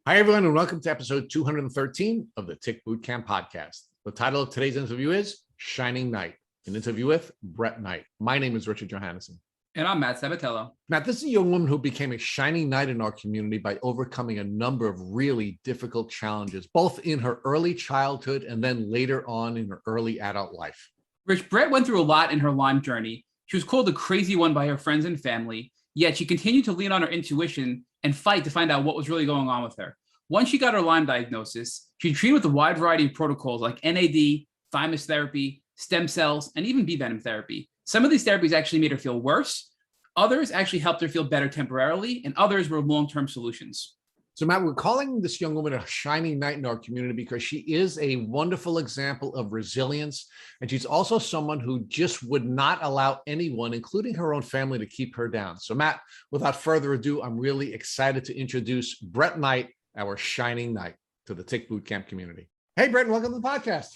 Hi, everyone, and welcome to episode 213 of the Tick Bootcamp podcast. The title of today's interview is Shining Knight, an interview with Brett Knight. My name is Richard Johannesson. And I'm Matt Sabatello. Matt, this is a young woman who became a shining knight in our community by overcoming a number of really difficult challenges, both in her early childhood and then later on in her early adult life. Rich, Brett went through a lot in her Lyme journey. She was called the crazy one by her friends and family, yet she continued to lean on her intuition and fight to find out what was really going on with her. Once she got her Lyme diagnosis, she treated with a wide variety of protocols like NAD, thymus therapy, stem cells, and even Venom Therapy. Some of these therapies actually made her feel worse. Others actually helped her feel better temporarily, and others were long-term solutions. So, Matt, we're calling this young woman a shining knight in our community because she is a wonderful example of resilience. And she's also someone who just would not allow anyone, including her own family, to keep her down. So, Matt, without further ado, I'm really excited to introduce Brett Knight, our shining knight, to the Tick Bootcamp community. Hey, Brett, welcome to the podcast.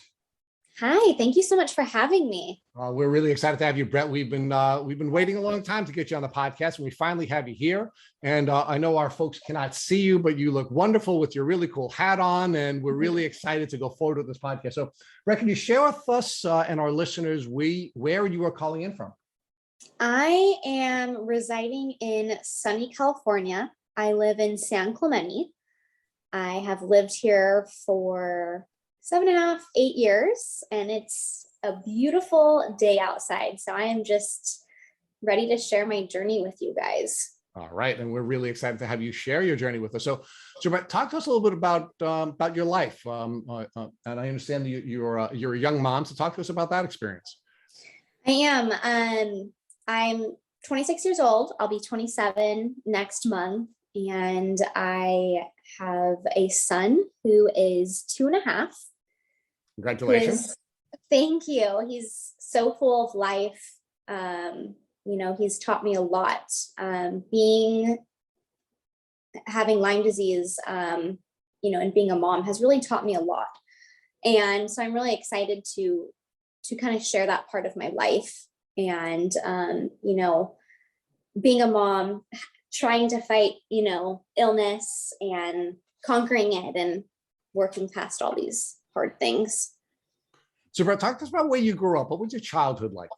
Hi, thank you so much for having me. We're really excited to have you, Brett. We've been waiting a long time to get you on the podcast, and we finally have you here. And I know our folks cannot see you, but you look wonderful with your really cool hat on, and we're really excited to go forward with this podcast. So, Brett, can you share with us and our listeners where you are calling in from? I am residing in sunny California. I live in San Clemente. I have lived here for 7.5, 8 years, and it's a beautiful day outside. So I am just ready to share my journey with you guys. All right, and we're really excited to have you share your journey with us. So Brett, talk to us a little bit about your life. And I understand that you're a young mom, so talk to us about that experience. I am. I'm 26 years old. I'll be 27 next month, and I have a son who is 2.5. Congratulations. Thank you. He's so full of life. He's taught me a lot. Having Lyme disease, and being a mom has really taught me a lot. And so I'm really excited to kind of share that part of my life. And, being a mom, trying to fight, illness and conquering it and working past all these hard things. So, Brett, talk to us about where you grew up. What was your childhood like?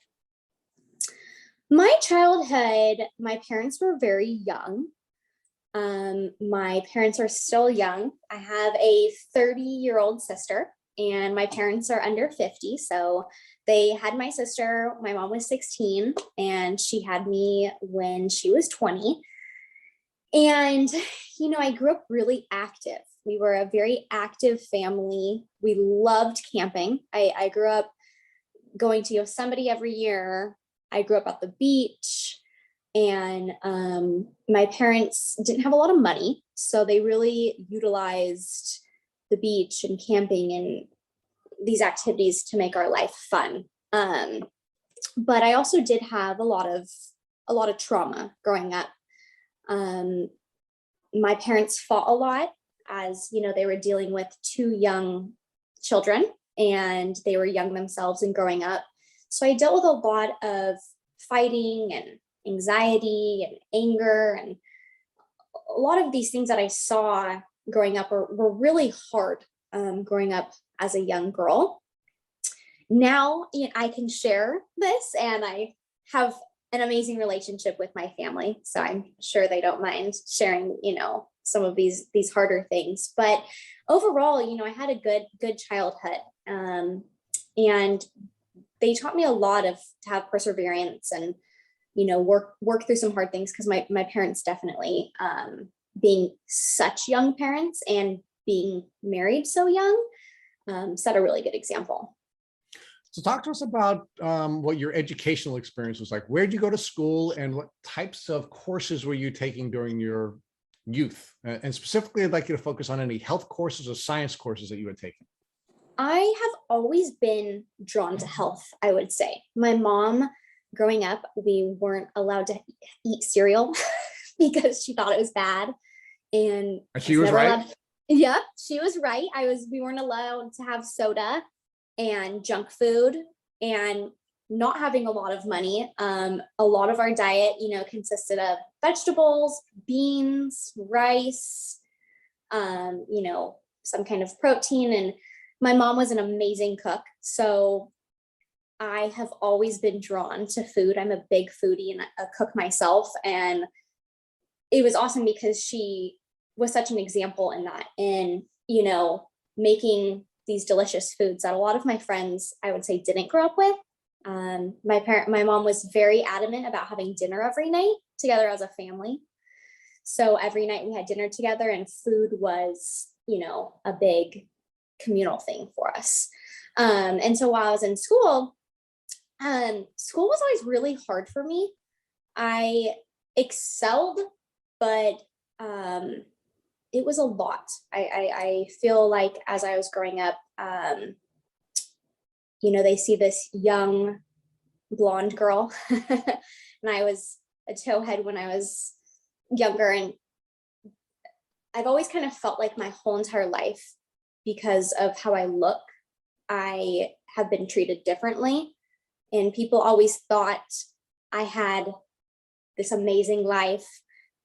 My childhood, my parents were very young. My parents are still young. I have a 30-year-old sister, and my parents are under 50. So they had my sister, my mom was 16, and she had me when she was 20. And, I grew up really active. We were a very active family. We loved camping. I grew up going to Yosemite every year. I grew up at the beach, and my parents didn't have a lot of money, so they really utilized the beach and camping and these activities to make our life fun. But I also did have a lot of trauma growing up. My parents fought a lot, as they were dealing with 2 young children, and they were young themselves and growing up. So I dealt with a lot of fighting and anxiety and anger, and a lot of these things that I saw growing up were really hard growing up as a young girl. Now I can share this, and I have an amazing relationship with my family. So I'm sure they don't mind sharing, some of these harder things. But overall, I had a good childhood. And they taught me a lot to have perseverance and, work through some hard things, because my parents definitely, being such young parents and being married so young, set a really good example. So talk to us about what your educational experience was like. Where did you go to school, and what types of courses were you taking during your youth? And specifically, I'd like you to focus on any health courses or science courses that you had taken. I have always been drawn to health, I would say. My mom, growing up, we weren't allowed to eat cereal because she thought it was bad. And she was right? Yeah, she was right. We weren't allowed to have soda and junk food, and not having a lot of money. A lot of our diet, consisted of vegetables, beans, rice, some kind of protein. And my mom was an amazing cook. So I have always been drawn to food. I'm a big foodie and a cook myself. And it was awesome because she was such an example in that, making these delicious foods that a lot of my friends, I would say, didn't grow up with. My mom was very adamant about having dinner every night together as a family. So every night we had dinner together, and food was, a big communal thing for us. And so while I was in school, school was always really hard for me. I excelled, but it was a lot. I feel like as I was growing up, they see this young blonde girl, and I was a towhead when I was younger. And I've always kind of felt like my whole entire life, because of how I look, I have been treated differently. And people always thought I had this amazing life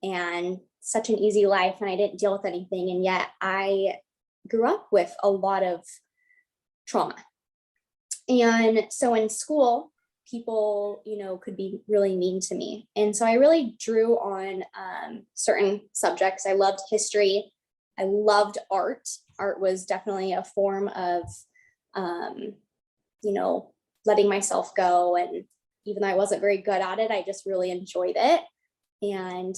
and such an easy life, and I didn't deal with anything. And yet I grew up with a lot of trauma. And so in school, people, could be really mean to me. And so I really drew on certain subjects. I loved history. I loved art. Art was definitely a form of, letting myself go. And even though I wasn't very good at it, I just really enjoyed it. And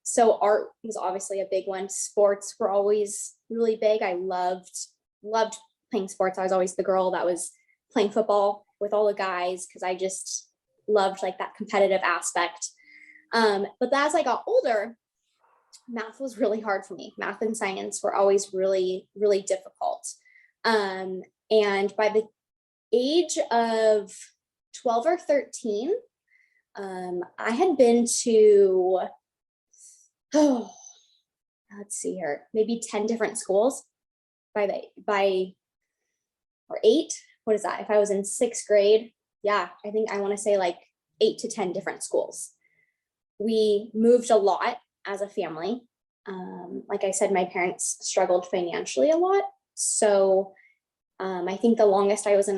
so art was obviously a big one. Sports were always really big. I loved playing sports. I was always the girl that was playing football with all the guys, because I just loved like that competitive aspect. But as I got older, math was really hard for me. Math and science were always really, really difficult. And by the age of 12 or 13, I had been to, let's see here, maybe 10 different schools or 8. What is that? If I was in 6th grade, I think I want to say like 8 to 10 different schools. We moved a lot as a family. Like I said, my parents struggled financially a lot. So I think the longest I was in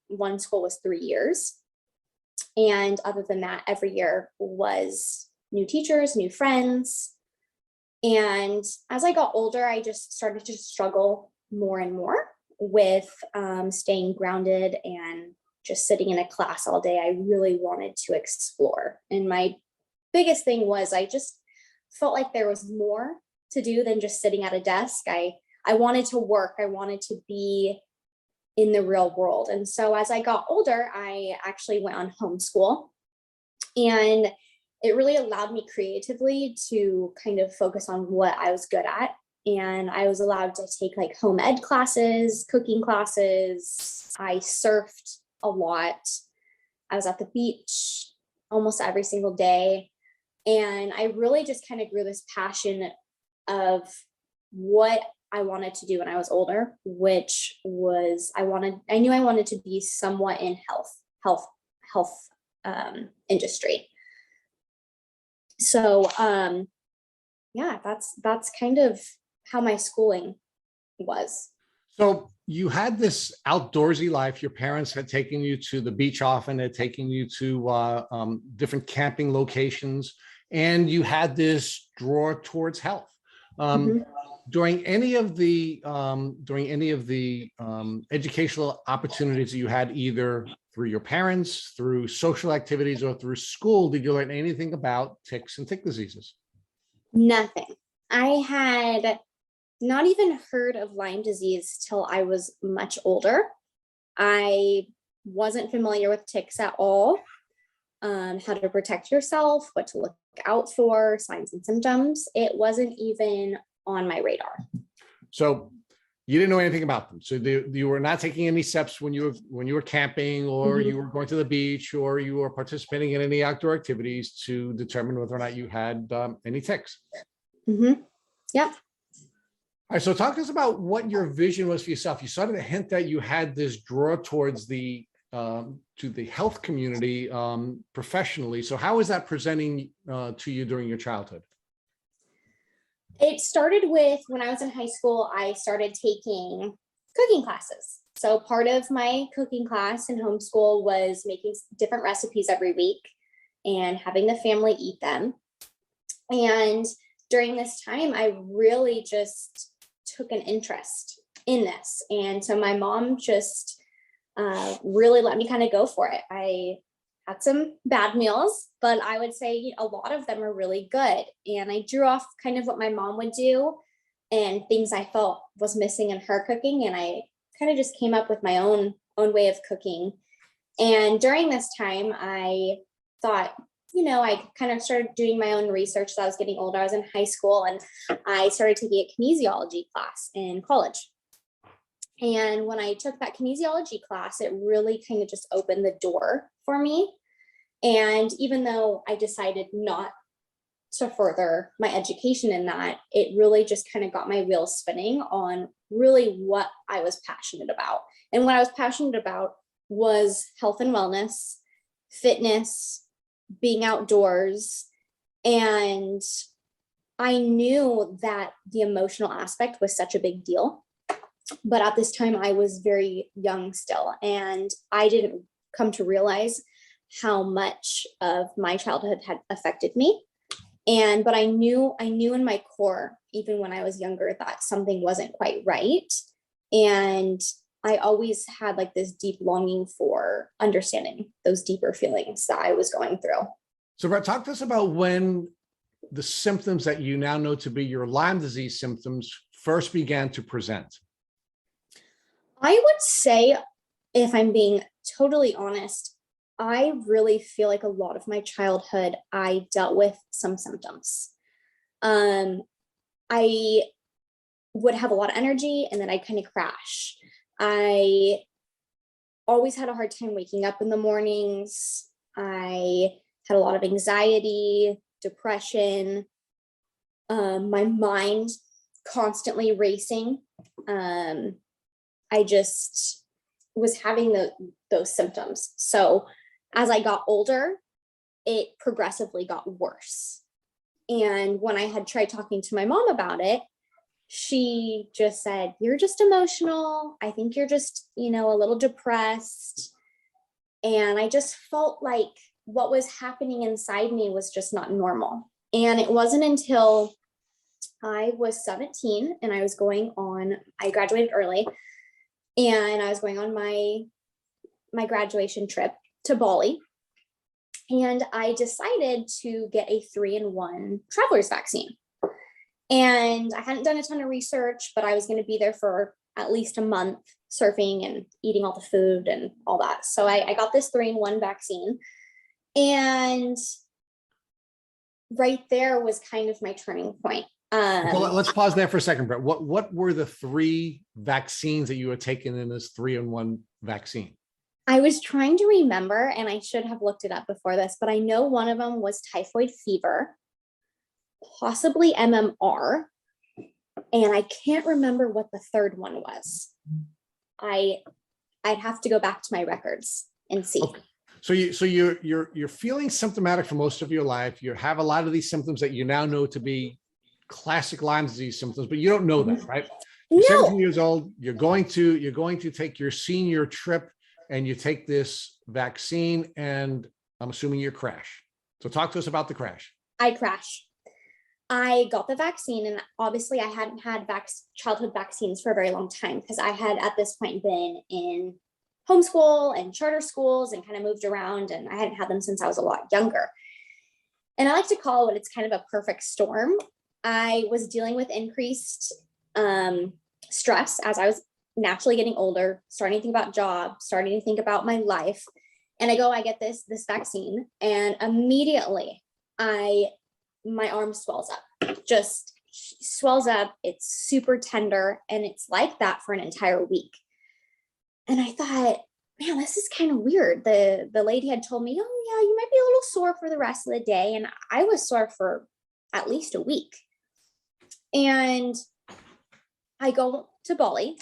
one school was 3 years. And other than that, every year was new teachers, new friends. And as I got older, I just started to struggle more and more with staying grounded and just sitting in a class all day. I really wanted to explore. And my biggest thing was I just felt like there was more to do than just sitting at a desk. I wanted to work. I wanted to be in the real world. And so as I got older, I actually went on homeschool, and it really allowed me creatively to kind of focus on what I was good at. And I was allowed to take like home ed classes, cooking classes. I surfed a lot. I was at the beach almost every single day. And I really just kind of grew this passion of what I wanted to do when I was older, which was I knew I wanted to be somewhat in health industry. So that's kind of how my schooling was. So you had this outdoorsy life. Your parents had taken you to the beach often, had taken you to different camping locations, and you had this draw towards health. During any of the educational opportunities that you had, either through your parents, through social activities, or through school, did you learn anything about ticks and tick diseases? Nothing. I had not even heard of Lyme disease till I was much older. I wasn't familiar with ticks at all. How to protect yourself, what to look out for, signs and symptoms. It wasn't even on my radar. So you didn't know anything about them. So you were not taking any steps when you were camping, or you were going to the beach, or you were participating in any outdoor activities to determine whether or not you had any ticks. Yeah. All right. So talk to us about what your vision was for yourself. You started to hint that you had this draw towards the to the health community professionally. So how is that presenting to you during your childhood? It started with when I was in high school, I started taking cooking classes. So part of my cooking class in homeschool was making different recipes every week and having the family eat them. And during this time, I really just took an interest in this. And so my mom just really let me kind of go for it. I had some bad meals, but I would say a lot of them are really good. And I drew off kind of what my mom would do and things I felt was missing in her cooking. And I kind of just came up with my own way of cooking. And during this time, I thought, I kind of started doing my own research as I was getting older. I was in high school and I started taking a kinesiology class in college. And when I took that kinesiology class, it really kind of just opened the door for me. And even though I decided not to further my education in that, it really just kind of got my wheels spinning on really what I was passionate about. And what I was passionate about was health and wellness, fitness, being outdoors. And I knew that the emotional aspect was such a big deal. But at this time, I was very young still, and I didn't come to realize how much of my childhood had affected me. But I knew in my core, even when I was younger, that something wasn't quite right. And I always had like this deep longing for understanding those deeper feelings that I was going through. So Brett, talk to us about when the symptoms that you now know to be your Lyme disease symptoms first began to present. I would say, if I'm being totally honest, I really feel like a lot of my childhood, I dealt with some symptoms. I would have a lot of energy and then I'd kind of crash. I always had a hard time waking up in the mornings. I had a lot of anxiety, depression, my mind constantly racing. I just was having those symptoms. So as I got older, it progressively got worse. And when I had tried talking to my mom about it, she just said, "You're just emotional. I think you're just, a little depressed." And I just felt like what was happening inside me was just not normal. And it wasn't until I was 17 and I graduated early, and I was going on my graduation trip to Bali. And I decided to get a 3-in-1 traveler's vaccine. And I hadn't done a ton of research, but I was going to be there for at least a month surfing and eating all the food and all that. So I got this 3-in-1 vaccine. And right there was kind of my turning point. Well, let's pause there for a second, Brett. What were the 3 vaccines that you had taken in this 3-in-1 vaccine? I was trying to remember, and I should have looked it up before this, but I know one of them was typhoid fever, possibly MMR, and I can't remember what the third one was. I'd have to go back to my records and see. Okay. So you're feeling symptomatic for most of your life. You have a lot of these symptoms that you now know to be classic Lyme disease symptoms, but you don't know that, right? You're 17 years old. You're going to take your senior trip, and you take this vaccine, and I'm assuming you crash. So talk to us about the crash. I crashed. I got the vaccine, and obviously I hadn't had childhood vaccines for a very long time because I had at this point been in homeschool and charter schools and kind of moved around, and I hadn't had them since I was a lot younger. And I like to call it, it's kind of a perfect storm. I was dealing with increased stress as I was naturally getting older, starting to think about jobs, starting to think about my life. And I get this vaccine, and immediately my arm swells up, just swells up. It's super tender, and it's like that for an entire week. And I thought, man, this is kind of weird. The lady had told me, "Oh yeah, you might be a little sore for the rest of the day." And I was sore for at least a week. And I go to Bali,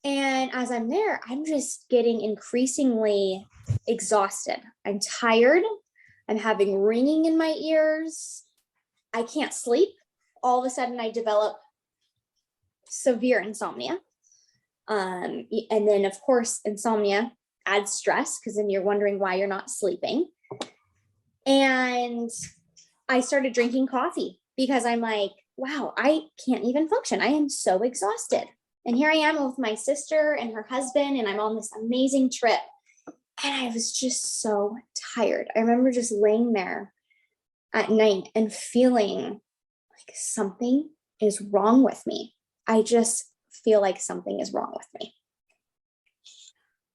and as I'm there, I'm just getting increasingly exhausted. I'm tired. I'm having ringing in my ears. I can't sleep all of a sudden I develop severe insomnia. And then of course, insomnia adds stress because then you're wondering why you're not sleeping. And I started drinking coffee because I'm like, wow, I can't even function. I am so exhausted. And here I am with my sister and her husband, and I'm on this amazing trip. And I was just so tired. I remember just laying there at night and feeling like something is wrong with me. I just feel like something is wrong with me.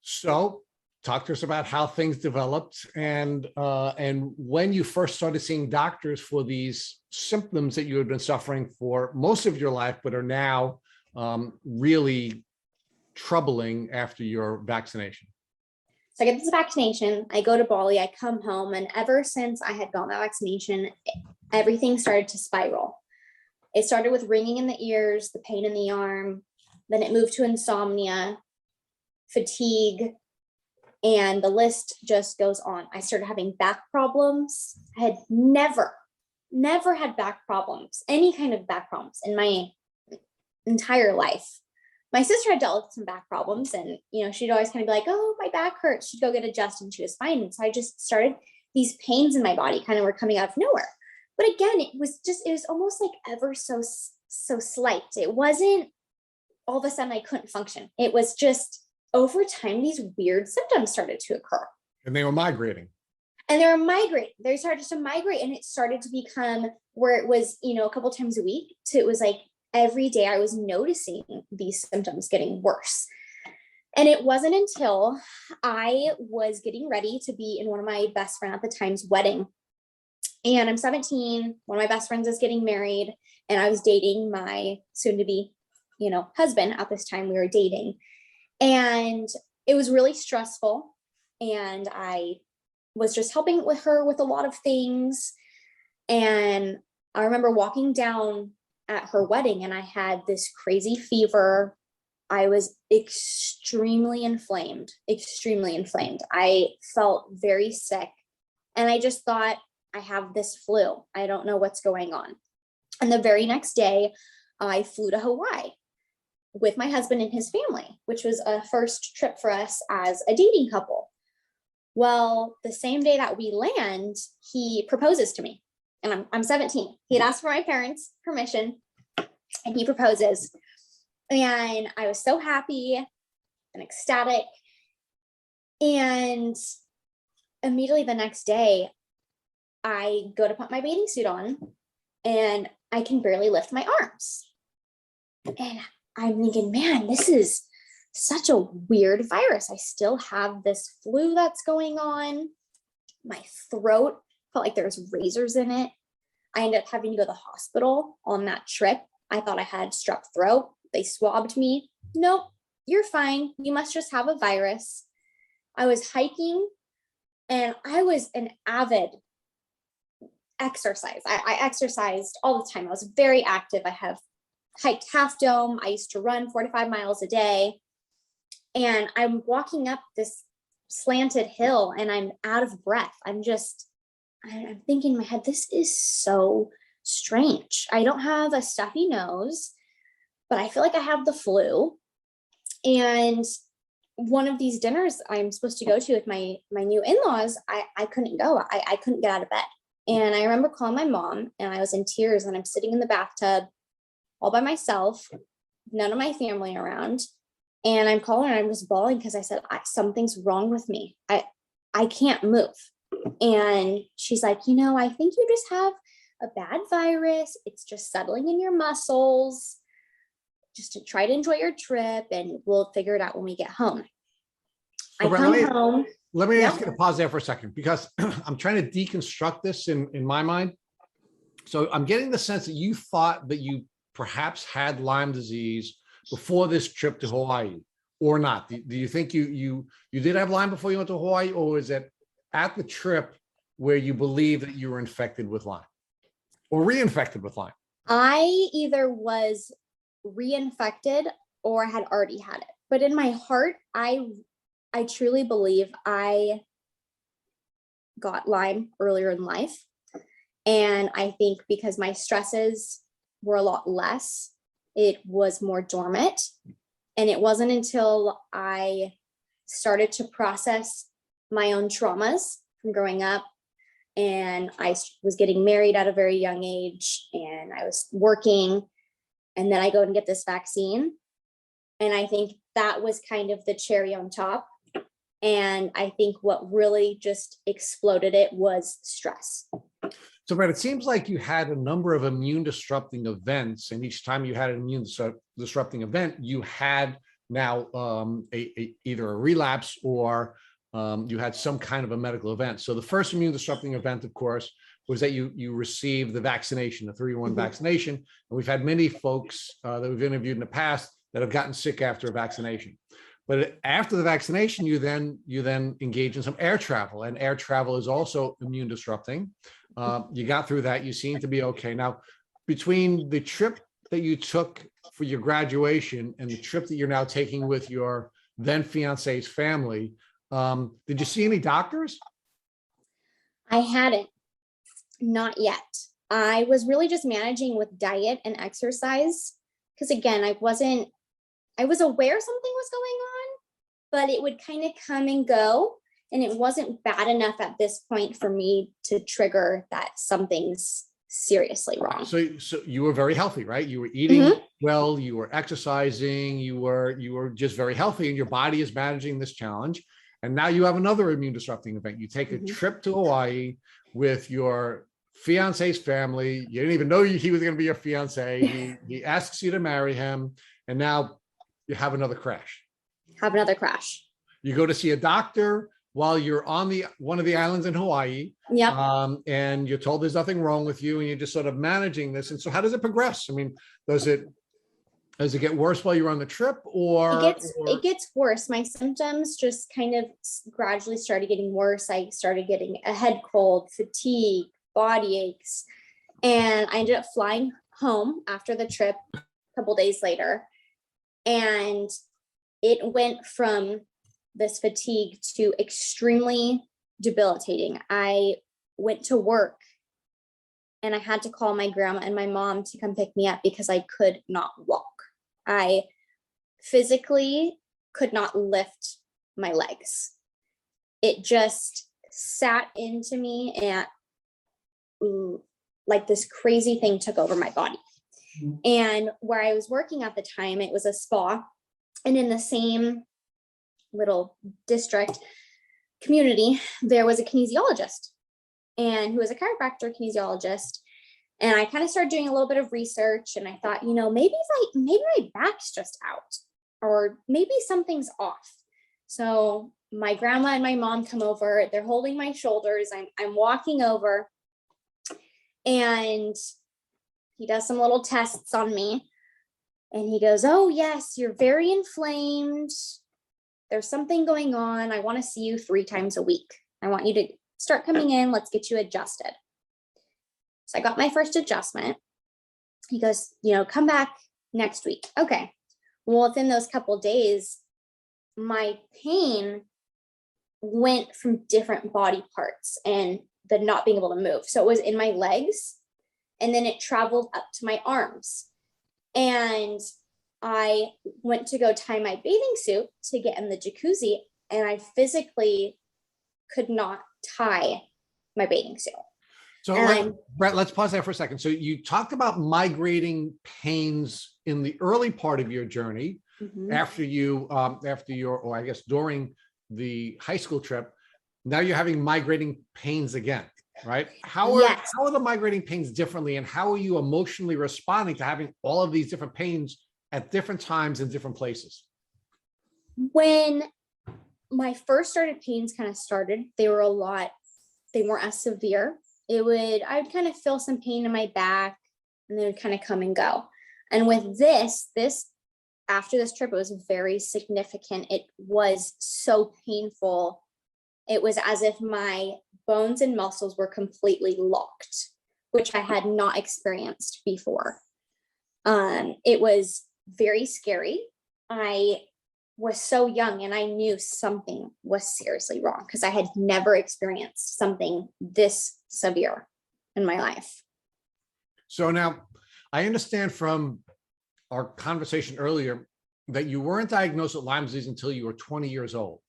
So talk to us about how things developed and when you first started seeing doctors for these symptoms that you had been suffering for most of your life, but are now really troubling after your vaccination. So I get this vaccination, I go to Bali, I come home, and ever since I had gotten that vaccination, everything started to spiral. It started with ringing in the ears, the pain in the arm, then it moved to insomnia, fatigue, and the list just goes on. I started having back problems. I had never had back problems, any kind of back problems in my entire life. My sister had dealt with some back problems, and she'd always kind of be like, oh, my back hurts. She'd go get adjusted and she was fine. And so I just started, these pains in my body kind of were coming out of nowhere. But again, it was almost like ever so slight. It wasn't all of a sudden I couldn't function. It was just over time, these weird symptoms started to occur. And they were migrating. They started to migrate, and it started to become where it was, a couple times a week to it was like every day I was noticing these symptoms getting worse. And it wasn't until I was getting ready to be in one of my best friend at the time's wedding. And I'm 17, one of my best friends is getting married, and I was dating my soon to be, husband at this time. We were dating, and it was really stressful. And I was just helping with her with a lot of things. And I remember walking down at her wedding, and I had this crazy fever. I was extremely inflamed. I felt very sick. And I just thought, I have this flu. I don't know what's going on. And the very next day, I flew to Hawaii with my husband and his family, which was a first trip for us as a dating couple. Well, the same day that we land, he proposes to me, and I'm 17. He had asked for my parents' permission, and he proposes. And I was so happy and ecstatic. And immediately the next day, I go to put my bathing suit on, and I can barely lift my arms. And I'm thinking, man, this is such a weird virus. I still have this flu that's going on. My throat felt like there was razors in it. I ended up having to go to the hospital on that trip. I thought I had strep throat. They swabbed me. Nope, you're fine. You must just have a virus. I was hiking, and I was an avid exercise. I exercised all the time. I was very active. I have hiked Half Dome. I used to run 45 miles a day. And I'm walking up this slanted hill, and I'm out of breath. I'm thinking in my head, this is so strange. I don't have a stuffy nose, but I feel like I have the flu. And one of these dinners I'm supposed to go to with my new in-laws, I couldn't go. I couldn't get out of bed. And I remember calling my mom, and I was in tears, and I'm sitting in the bathtub all by myself, none of my family around. And I'm calling her, and I'm just bawling because I said, something's wrong with me. I can't move. And she's like, I think you just have a bad virus. It's just settling in your muscles. Just to try to enjoy your trip, and we'll figure it out when we get home. I come home. Let me ask you to pause there for a second, because I'm trying to deconstruct this in my mind. So I'm getting the sense that you thought that you perhaps had Lyme disease before this trip to Hawaii, or not? Do you think you did have Lyme before you went to Hawaii, or was it at the trip where you believe that you were infected with Lyme or reinfected with Lyme? I either was reinfected or had already had it. But in my heart, I truly believe I got Lyme earlier in life. And I think because my stresses were a lot less. It was more dormant. And it wasn't until I started to process my own traumas from growing up, and I was getting married at a very young age, and I was working, and then I go and get this vaccine. And I think that was kind of the cherry on top. And I think what really just exploded it was stress. So, Brett, it seems like you had a number of immune disrupting events, and each time you had an immune disrupting event, you had now either a relapse or you had some kind of a medical event. So the first immune disrupting event, of course, was that you received the vaccination, the 3-in-1 vaccination. And we've had many folks that we've interviewed in the past that have gotten sick after a vaccination. But after the vaccination, you then engage in some air travel, and air travel is also immune disrupting. You got through that. You seem to be okay. Now, between the trip that you took for your graduation and the trip that you're now taking with your then fiance's family, did you see any doctors? I hadn't, not yet. I was really just managing with diet and exercise. Because again, I was aware something was going on, but it would kind of come and go. And it wasn't bad enough at this point for me to trigger that something's seriously wrong. So you were very healthy, right? You were eating well, you were exercising, you were just very healthy, and your body is managing this challenge. And now you have another immune disrupting event. You take a trip to Hawaii with your fiance's family. You didn't even know he was going to be your fiance. He asks you to marry him, and now you have another crash. You go to see a doctor while you're on one of the islands in Hawaii. Yep. And you're told there's nothing wrong with you, and you're just sort of managing this. And so how does it progress? I mean, does it get worse while you're on the trip, or it gets worse? My symptoms just kind of gradually started getting worse. I started getting a head cold, fatigue, body aches, and I ended up flying home after the trip a couple days later. And it went from this fatigue to extremely debilitating. I went to work and I had to call my grandma and my mom to come pick me up because I could not walk. I physically could not lift my legs. It just sat into me, and like this crazy thing took over my body. And where I was working at the time, it was a spa, and in the same little district community, there was a kinesiologist, and who was a chiropractor kinesiologist. And I kind of started doing a little bit of research, and I thought, maybe my back's just out, or maybe something's off. So my grandma and my mom come over, they're holding my shoulders. I'm walking over, and he does some little tests on me, and he goes, "Oh yes, you're very inflamed. There's something going on. I want to see you 3 times a week. I want you to start coming in. Let's get you adjusted." So I got my first adjustment. He goes, "Come back next week." Okay. Well, within those couple of days, my pain went from different body parts and the not being able to move. So it was in my legs, and then it traveled up to my arms. And I went to go tie my bathing suit to get in the jacuzzi, and I physically could not tie my bathing suit. So Brett, let's pause there for a second. So you talked about migrating pains in the early part of your journey after or I guess during the high school trip. Now you're having migrating pains again, right? How are the migrating pains differently, and how are you emotionally responding to having all of these different pains at different times in different places? When my first started pains kind of started, they weren't as severe. I would kind of feel some pain in my back, and they would kind of come and go. And with this after this trip, it was very significant. It was so painful. It was as if my bones and muscles were completely locked, which I had not experienced before. It was very scary. I was so young, and I knew something was seriously wrong because I had never experienced something this severe in my life. So now I understand from our conversation earlier that you weren't diagnosed with Lyme disease until you were 20 years old.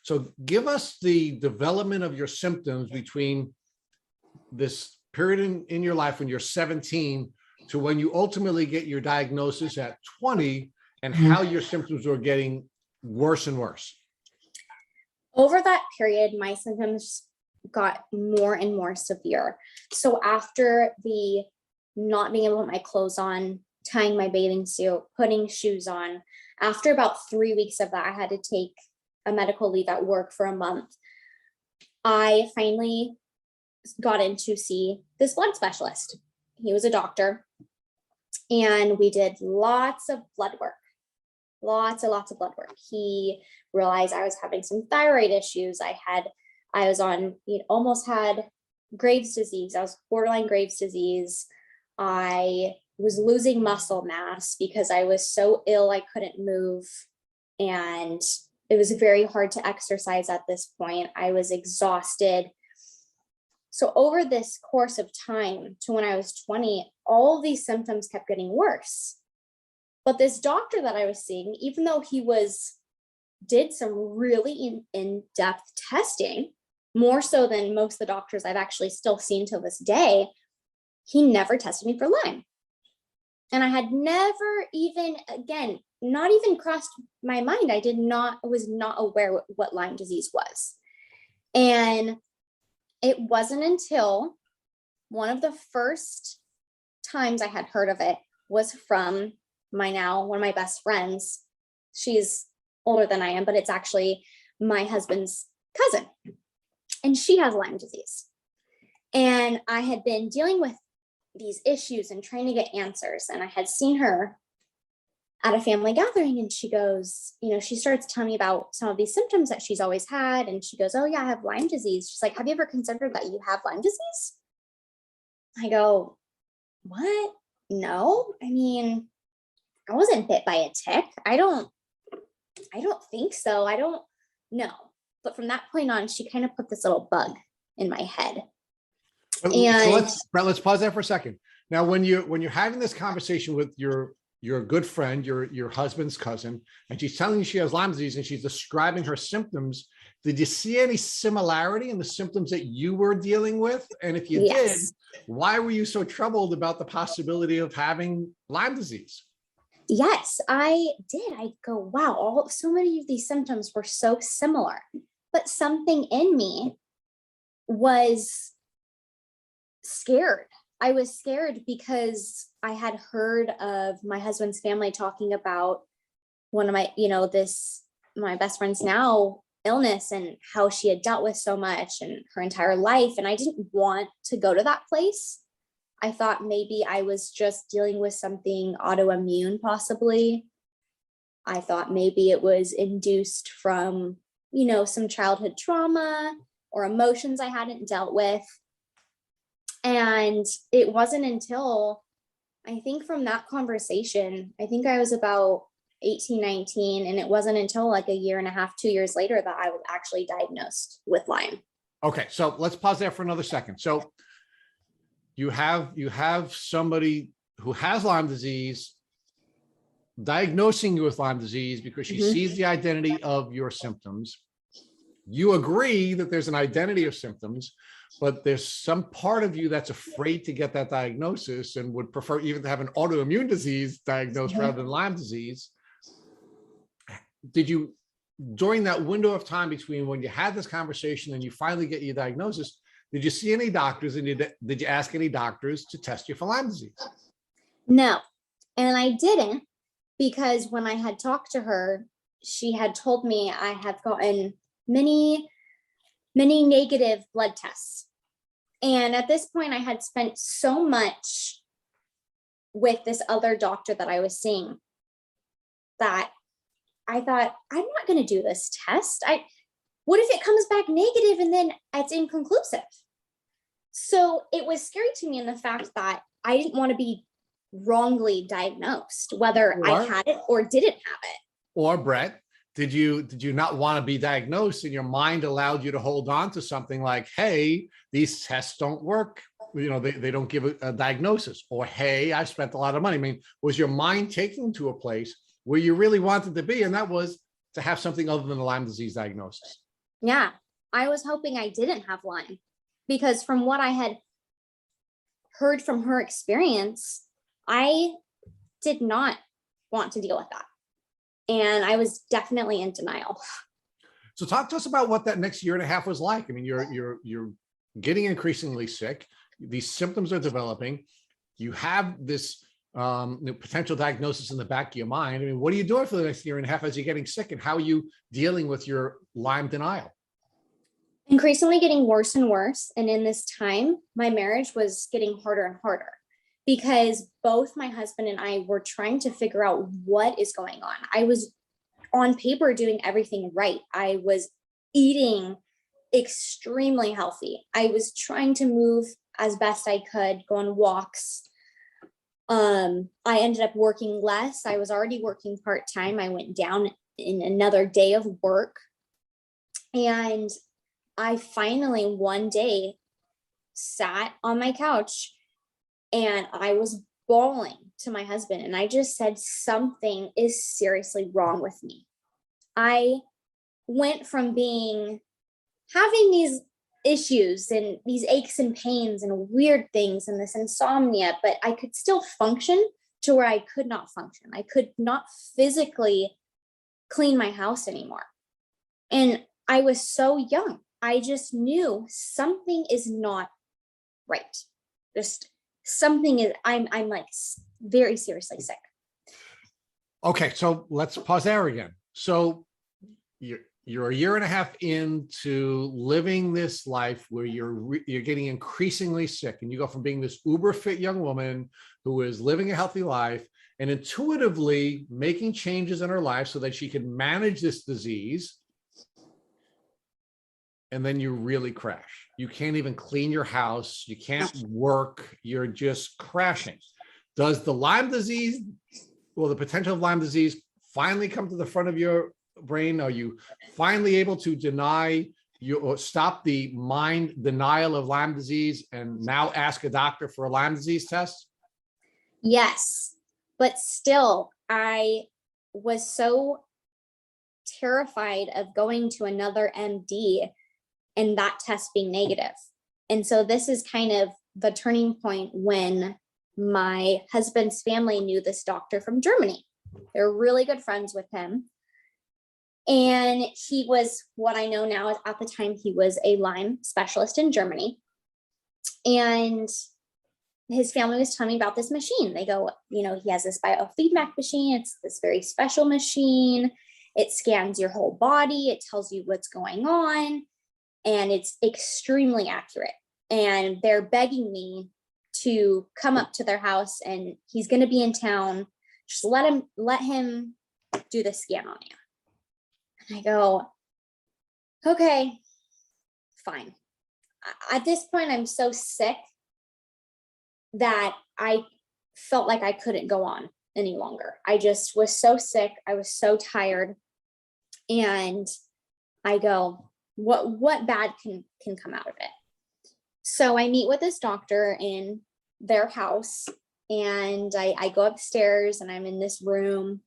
So give us the development of your symptoms between this period in your life when you're 17 to when you ultimately get your diagnosis at 20, and how your symptoms were getting worse and worse. Over that period, my symptoms got more and more severe. So after the not being able to put my clothes on, tying my bathing suit, putting shoes on, after about 3 weeks of that, I had to take a medical leave at work for a month. I finally got in to see this blood specialist. He was a doctor, and we did lots of blood work. Lots and lots of blood work. He realized I was having some thyroid issues. Almost had Graves' disease. I was borderline Graves' disease. I was losing muscle mass because I was so ill I couldn't move. And it was very hard to exercise at this point. I was exhausted. So over this course of time to when I was 20, all these symptoms kept getting worse. But this doctor that I was seeing, even though he did some really in-depth testing, more so than most of the doctors I've actually still seen till this day, he never tested me for Lyme. And I had never even, again, not even crossed my mind. I was not aware what Lyme disease was. And it wasn't until one of the first times I had heard of it was from one of my best friends. She's older than I am, but it's actually my husband's cousin. And she has Lyme disease. And I had been dealing with these issues and trying to get answers. And I had seen her at a family gathering, and she goes, she starts telling me about some of these symptoms that she's always had. And she goes, "Oh yeah, I have Lyme disease." She's like, "Have you ever considered that you have Lyme disease?" I go, "What? No. I mean, I wasn't bit by a tick. I don't think so. I don't know." But from that point on, she kind of put this little bug in my head. So let's pause there for a second. Now, when you're having this conversation with your good friend, your husband's cousin, and she's telling you she has Lyme disease and she's describing her symptoms, did you see any similarity in the symptoms that you were dealing with? And if you did, why were you so troubled about the possibility of having Lyme disease? Yes, I did. I go, wow, so many of these symptoms were so similar, but something in me was scared. I was scared because I had heard of my husband's family talking about one of my, my best friend's now illness and how she had dealt with so much and her entire life. And I didn't want to go to that place. I thought maybe I was just dealing with something autoimmune, possibly. I thought maybe it was induced from, some childhood trauma or emotions I hadn't dealt with. And it wasn't until, I think from that conversation, I think I was about 18, 19, and it wasn't until like a year and a half, 2 years later that I was actually diagnosed with Lyme. Okay, so let's pause there for another second. So you have somebody who has Lyme disease diagnosing you with Lyme disease because she sees the identity of your symptoms. You agree that there's an identity of symptoms, but there's some part of you that's afraid to get that diagnosis and would prefer even to have an autoimmune disease diagnosed rather than Lyme disease. Did you, during that window of time between when you had this conversation and you finally get your diagnosis, did you see any doctors and did you ask any doctors to test you for Lyme disease? No, and I didn't, because when I had talked to her, she had told me I have gotten many negative blood tests. And at this point, I had spent so much with this other doctor that I was seeing that I thought, I'm not going to do this test. What if it comes back negative and then it's inconclusive? So it was scary to me in the fact that I didn't want to be wrongly diagnosed, whether I had it or didn't have it. Or Brett, did you not want to be diagnosed and your mind allowed you to hold on to something like, hey, these tests don't work. they don't give a diagnosis, or, hey, I spent a lot of money. I mean, was your mind taken to a place where you really wanted to be? And that was to have something other than a Lyme disease diagnosis. Yeah. I was hoping I didn't have Lyme, because from what I had heard from her experience, I did not want to deal with that. And I was definitely in denial. So talk to us about what that next year and a half was like. I mean, you're getting increasingly sick. These symptoms are developing. You have this potential diagnosis in the back of your mind. I mean, what are you doing for the next year and a half as you're getting sick, and how are you dealing with your Lyme denial? Increasingly getting worse and worse. And in this time, my marriage was getting harder and harder, because both my husband and I were trying to figure out what is going on. I was on paper doing everything right. I was eating extremely healthy. I was trying to move as best I could, go on walks. I ended up working less. I was already working part-time. I went down in another day of work. And I finally one day sat on my couch and I was bawling to my husband. And I just said, something is seriously wrong with me. I went from having these issues and these aches and pains and weird things and this insomnia, but I could still function, to where I could not function. I could not physically clean my house anymore. And I was so young. I just knew something is not right. Just something is, I'm like very seriously sick. Okay, so let's pause there again. So you're a year and a half into living this life where you're getting increasingly sick, and you go from being this uber fit young woman who is living a healthy life and intuitively making changes in her life so that she can manage this disease. And then you really crash. You can't even clean your house. You can't work. You're just crashing. Does the Lyme disease, or the potential of Lyme disease, finally come to the front of your brain? Are you finally able to deny or stop the mind denial of Lyme disease and now ask a doctor for a Lyme disease test? Yes, but still, I was so terrified of going to another MD and that test being negative. And so this is kind of the turning point when my husband's family knew this doctor from Germany. They're really good friends with him. And he was, what I know now is, at the time, he was a Lyme specialist in Germany. And his family was telling me about this machine. They go, he has this biofeedback machine. It's this very special machine. It scans your whole body. It tells you what's going on. And it's extremely accurate. And they're begging me to come up to their house, and he's going to be in town. Just let him do the scan on you. And I go, okay, fine. At this point, I'm so sick that I felt like I couldn't go on any longer. I just was so sick. I was so tired. And I go, what bad can come out of it? So I meet with this doctor in their house, and I go upstairs, and I'm in this room,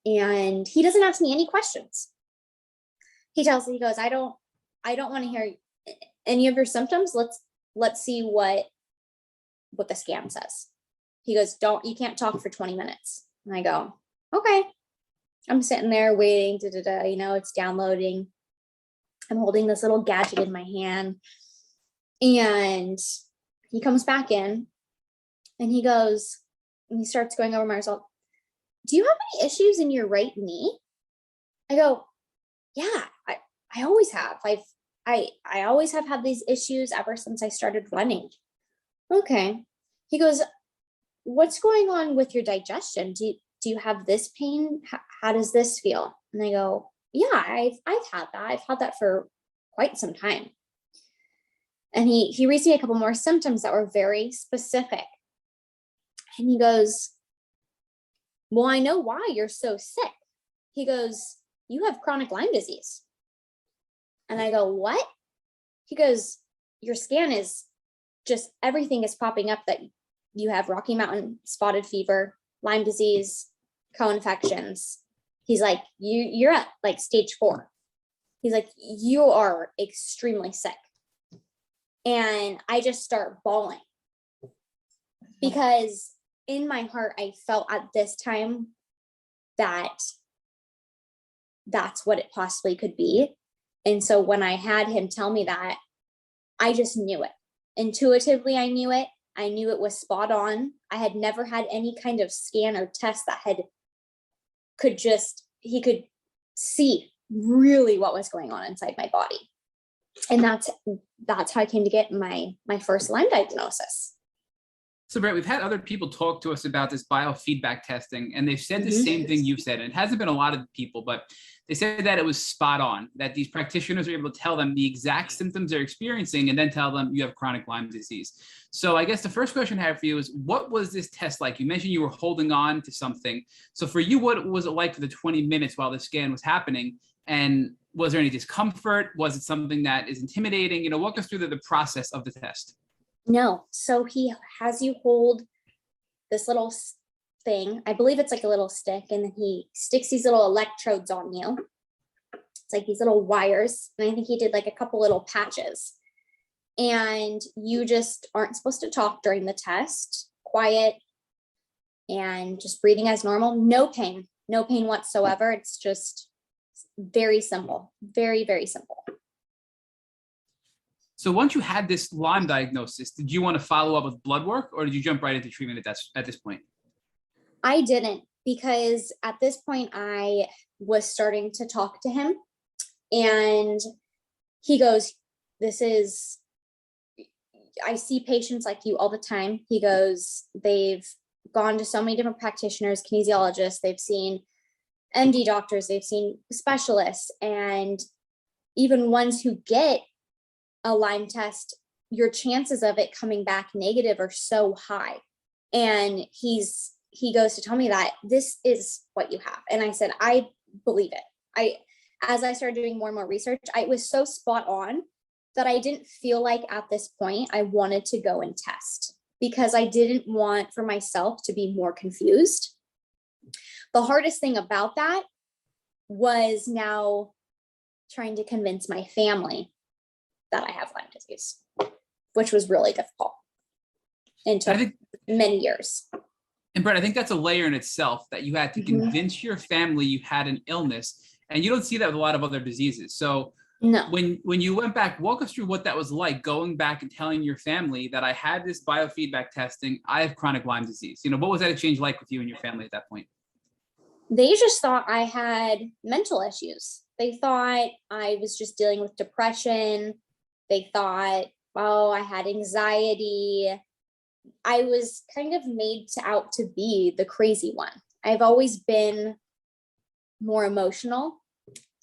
and he doesn't ask me any questions. He goes, I don't want to hear any of your symptoms. Let's see what the scan says. He goes, you can't talk for 20 minutes. And I go, okay. I'm sitting there waiting, it's downloading. I'm holding this little gadget in my hand, and he comes back in, and he starts going over my result. Do you have any issues in your right knee? I go, yeah, I always have. I always have had these issues ever since I started running. Okay. He goes, what's going on with your digestion? Do you have this pain? How does this feel? And I go, yeah, I've had that. I've had that for quite some time. And he reads me a couple more symptoms that were very specific. And he goes, well, I know why you're so sick. He goes, you have chronic Lyme disease. And I go, what? He goes, your scan is just everything is popping up that you have Rocky Mountain spotted fever, Lyme disease, co-infections. He's like, you're at like stage 4. He's like, you are extremely sick. And I just start bawling because in my heart, I felt at this time that that's what it possibly could be. And so when I had him tell me that, I just knew it. Intuitively, I knew it. I knew it was spot on. I had never had any kind of scan or test that he could see really what was going on inside my body. And that's how I came to get my first Lyme diagnosis. So Brett, we've had other people talk to us about this biofeedback testing, and they've said the same thing you've said. And it hasn't been a lot of people, but they said that it was spot on, that these practitioners are able to tell them the exact symptoms they're experiencing and then tell them you have chronic Lyme disease. So I guess the first question I have for you is, what was this test like? You mentioned you were holding on to something. So for you, what was it like for the 20 minutes while the scan was happening? And was there any discomfort? Was it something that is intimidating? Walk us through the process of the test. No. So he has you hold this little thing. I believe it's like a little stick. And then he sticks these little electrodes on you. It's like these little wires. And I think he did like a couple little patches. And you just aren't supposed to talk during the test. Quiet and just breathing as normal. No pain whatsoever. It's just very simple. Very, very simple. So once you had this Lyme diagnosis, did you want to follow up with blood work, or did you jump right into treatment at this point? I didn't, because at this point I was starting to talk to him, and he goes, I see patients like you all the time. He goes, they've gone to so many different practitioners, kinesiologists, they've seen MD doctors, they've seen specialists, and even ones who get a Lyme test, your chances of it coming back negative are so high. And he goes to tell me that this is what you have. And I said, I believe it. As I started doing more and more research, it was so spot on that I didn't feel like at this point I wanted to go and test, because I didn't want for myself to be more confused. The hardest thing about that was now trying to convince my family that I have Lyme disease, which was really difficult and took many years. And Brett, I think that's a layer in itself, that you had to convince your family you had an illness, and you don't see that with a lot of other diseases. So no. When you went back, walk us through what that was like, going back and telling your family that I had this biofeedback testing, I have chronic Lyme disease. What was that exchange like with you and your family at that point? They just thought I had mental issues. They thought I was just dealing with depression. They thought, oh, I had anxiety. I was kind of made out to be the crazy one. I've always been more emotional,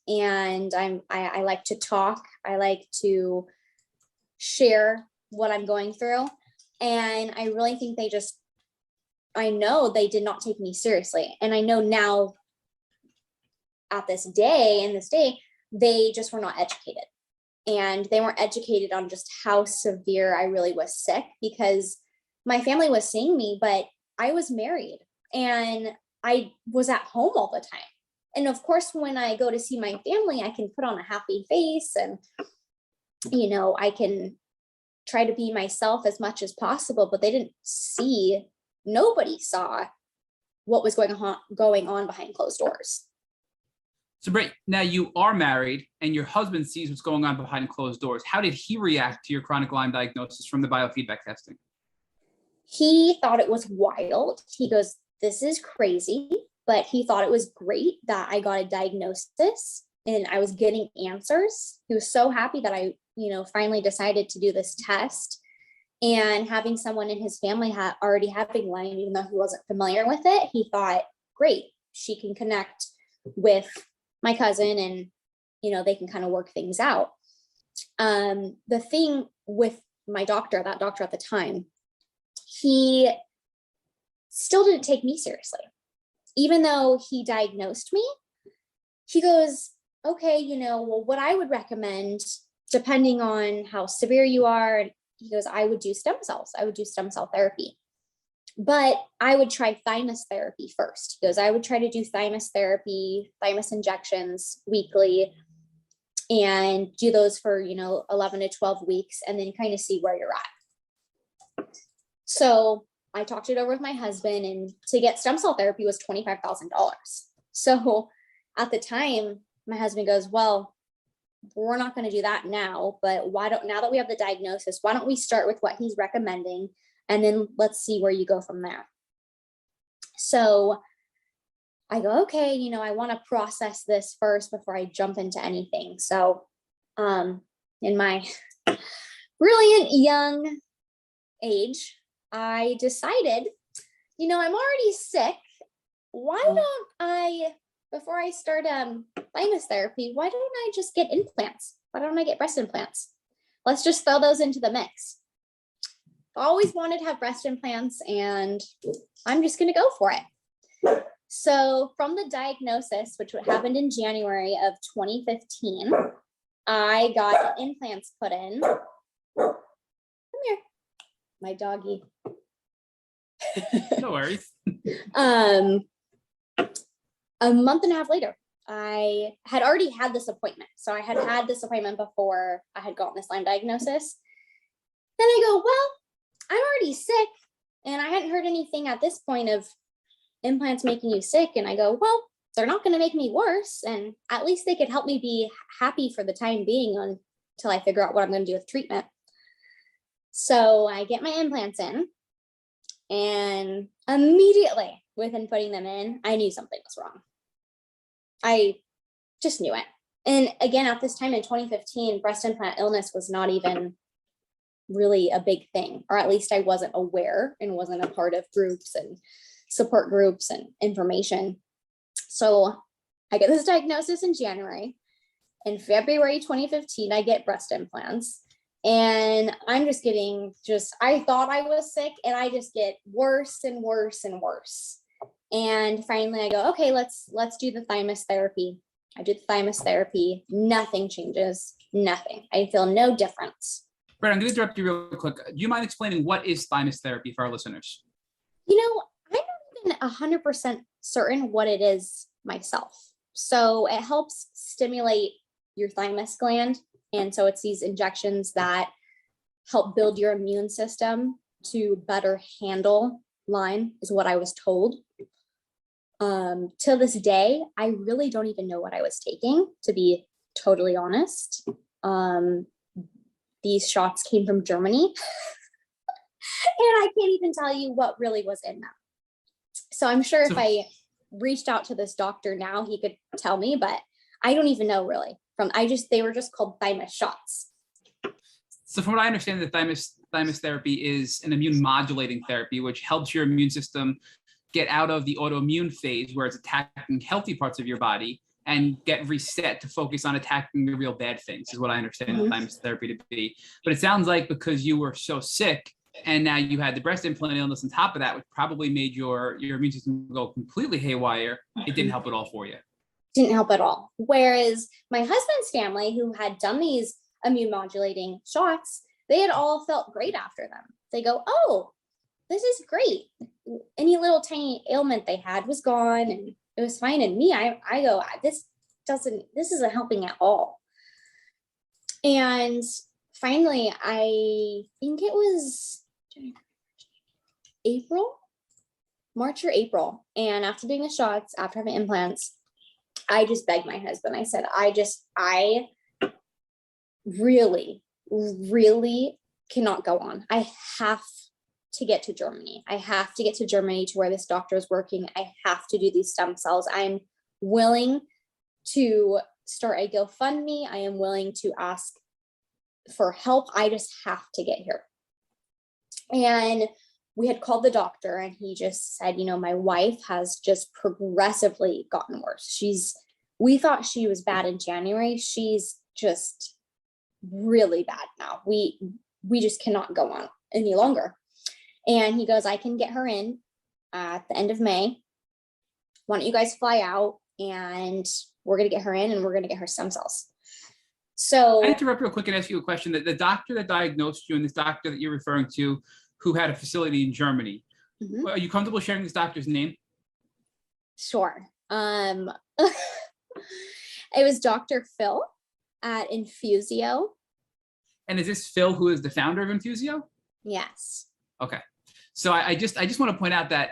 and I like to talk. I like to share what I'm going through. And I really think I know they did not take me seriously. And I know now at this day, they just were not educated. And they weren't educated on just how severe I really was sick, because my family was seeing me, but I was married and I was at home all the time. And of course, when I go to see my family, I can put on a happy face and, I can try to be myself as much as possible, but nobody saw what was going on behind closed doors. So Brett, now you are married and your husband sees what's going on behind closed doors. How did he react to your chronic Lyme diagnosis from the biofeedback testing? He thought it was wild. He goes, this is crazy, but he thought it was great that I got a diagnosis and I was getting answers. He was so happy that I, finally decided to do this test, and having someone in his family already having Lyme, even though he wasn't familiar with it, he thought, great, she can connect with my cousin and, they can kind of work things out. The thing with my doctor, that doctor at the time, he still didn't take me seriously. Even though he diagnosed me, he goes, okay, well, what I would recommend, depending on how severe you are, he goes, I would do stem cells. I would do stem cell therapy. But I would try thymus therapy first. He goes, I would try to do thymus therapy, thymus injections weekly, and do those for, 11 to 12 weeks, and then kind of see where you're at. So I talked it over with my husband, and to get stem cell therapy was $25,000. So at the time, my husband goes, well, we're not going to do that now, but now that we have the diagnosis, why don't we start with what he's recommending, and then let's see where you go from there. So I go, okay, I want to process this first before I jump into anything. So in my brilliant young age, I decided, I'm already sick. Why don't I, before I start thymus therapy, why don't I just get implants? Why don't I get breast implants? Let's just throw those into the mix. Always wanted to have breast implants, and I'm just going to go for it. So from the diagnosis, which happened in January of 2015, I got implants put in. Come here, my doggy. No worries. A month and a half later, I had already had this appointment. So I had this appointment before I had gotten this Lyme diagnosis. Then I go, well, I'm already sick, and I hadn't heard anything at this point of implants making you sick. And I go, well, they're not going to make me worse, and at least they could help me be happy for the time being until I figure out what I'm going to do with treatment. So I get my implants in, and immediately within putting them in, I knew something was wrong. I just knew it. And again, at this time in 2015, breast implant illness was not even really a big thing, or at least I wasn't aware and wasn't a part of groups and support groups and information. So I get this diagnosis in January. In February 2015, I get breast implants, and I'm just I thought I was sick, and I just get worse and worse and worse. And finally I go, okay, let's do the thymus therapy. I do the thymus therapy. Nothing changes, nothing. I feel no difference. Brett, I'm going to interrupt you real quick. Do you mind explaining what is thymus therapy for our listeners? I'm not even 100% certain what it is myself. So it helps stimulate your thymus gland. And so it's these injections that help build your immune system to better handle Lyme, is what I was told. Till this day, I really don't even know what I was taking, to be totally honest. These shots came from Germany, and I can't even tell you what really was in them. So I'm sure if I reached out to this doctor now, he could tell me, but I don't even know really. They were just called thymus shots. So from what I understand, the thymus therapy is an immune modulating therapy, which helps your immune system get out of the autoimmune phase where it's attacking healthy parts of your body and get reset to focus on attacking the real bad things, is what I understand the thymus therapy to be. But it sounds like because you were so sick and now you had the breast implant illness on top of that, which probably made your immune system go completely haywire, it didn't help at all for you. Didn't help at all. Whereas my husband's family, who had done these immune modulating shots, they had all felt great after them. They go, oh, this is great. Any little tiny ailment they had was gone, and it was fine. And me, I go, this isn't helping at all. And finally, I think it was March or April. And after doing the shots, after having implants, I just begged my husband. I said, I really, really cannot go on. I have to get to Germany. I have to get to Germany to where this doctor is working. I have to do these stem cells. I'm willing to start a GoFundMe. I am willing to ask for help. I just have to get here. And we had called the doctor, and he just said, my wife has just progressively gotten worse. We thought she was bad in January. She's just really bad now. We just cannot go on any longer. And he goes, I can get her in at the end of May. Why don't you guys fly out, and we're going to get her in, and we're going to get her stem cells. So I interrupt real quick and ask you a question. That the doctor that diagnosed you and this doctor that you're referring to, who had a facility in Germany, are you comfortable sharing this doctor's name? sure. It was Dr. Phil at Infusio. And is this Phil, who is the founder of Infusio? Yes. Okay. So I just want to point out that,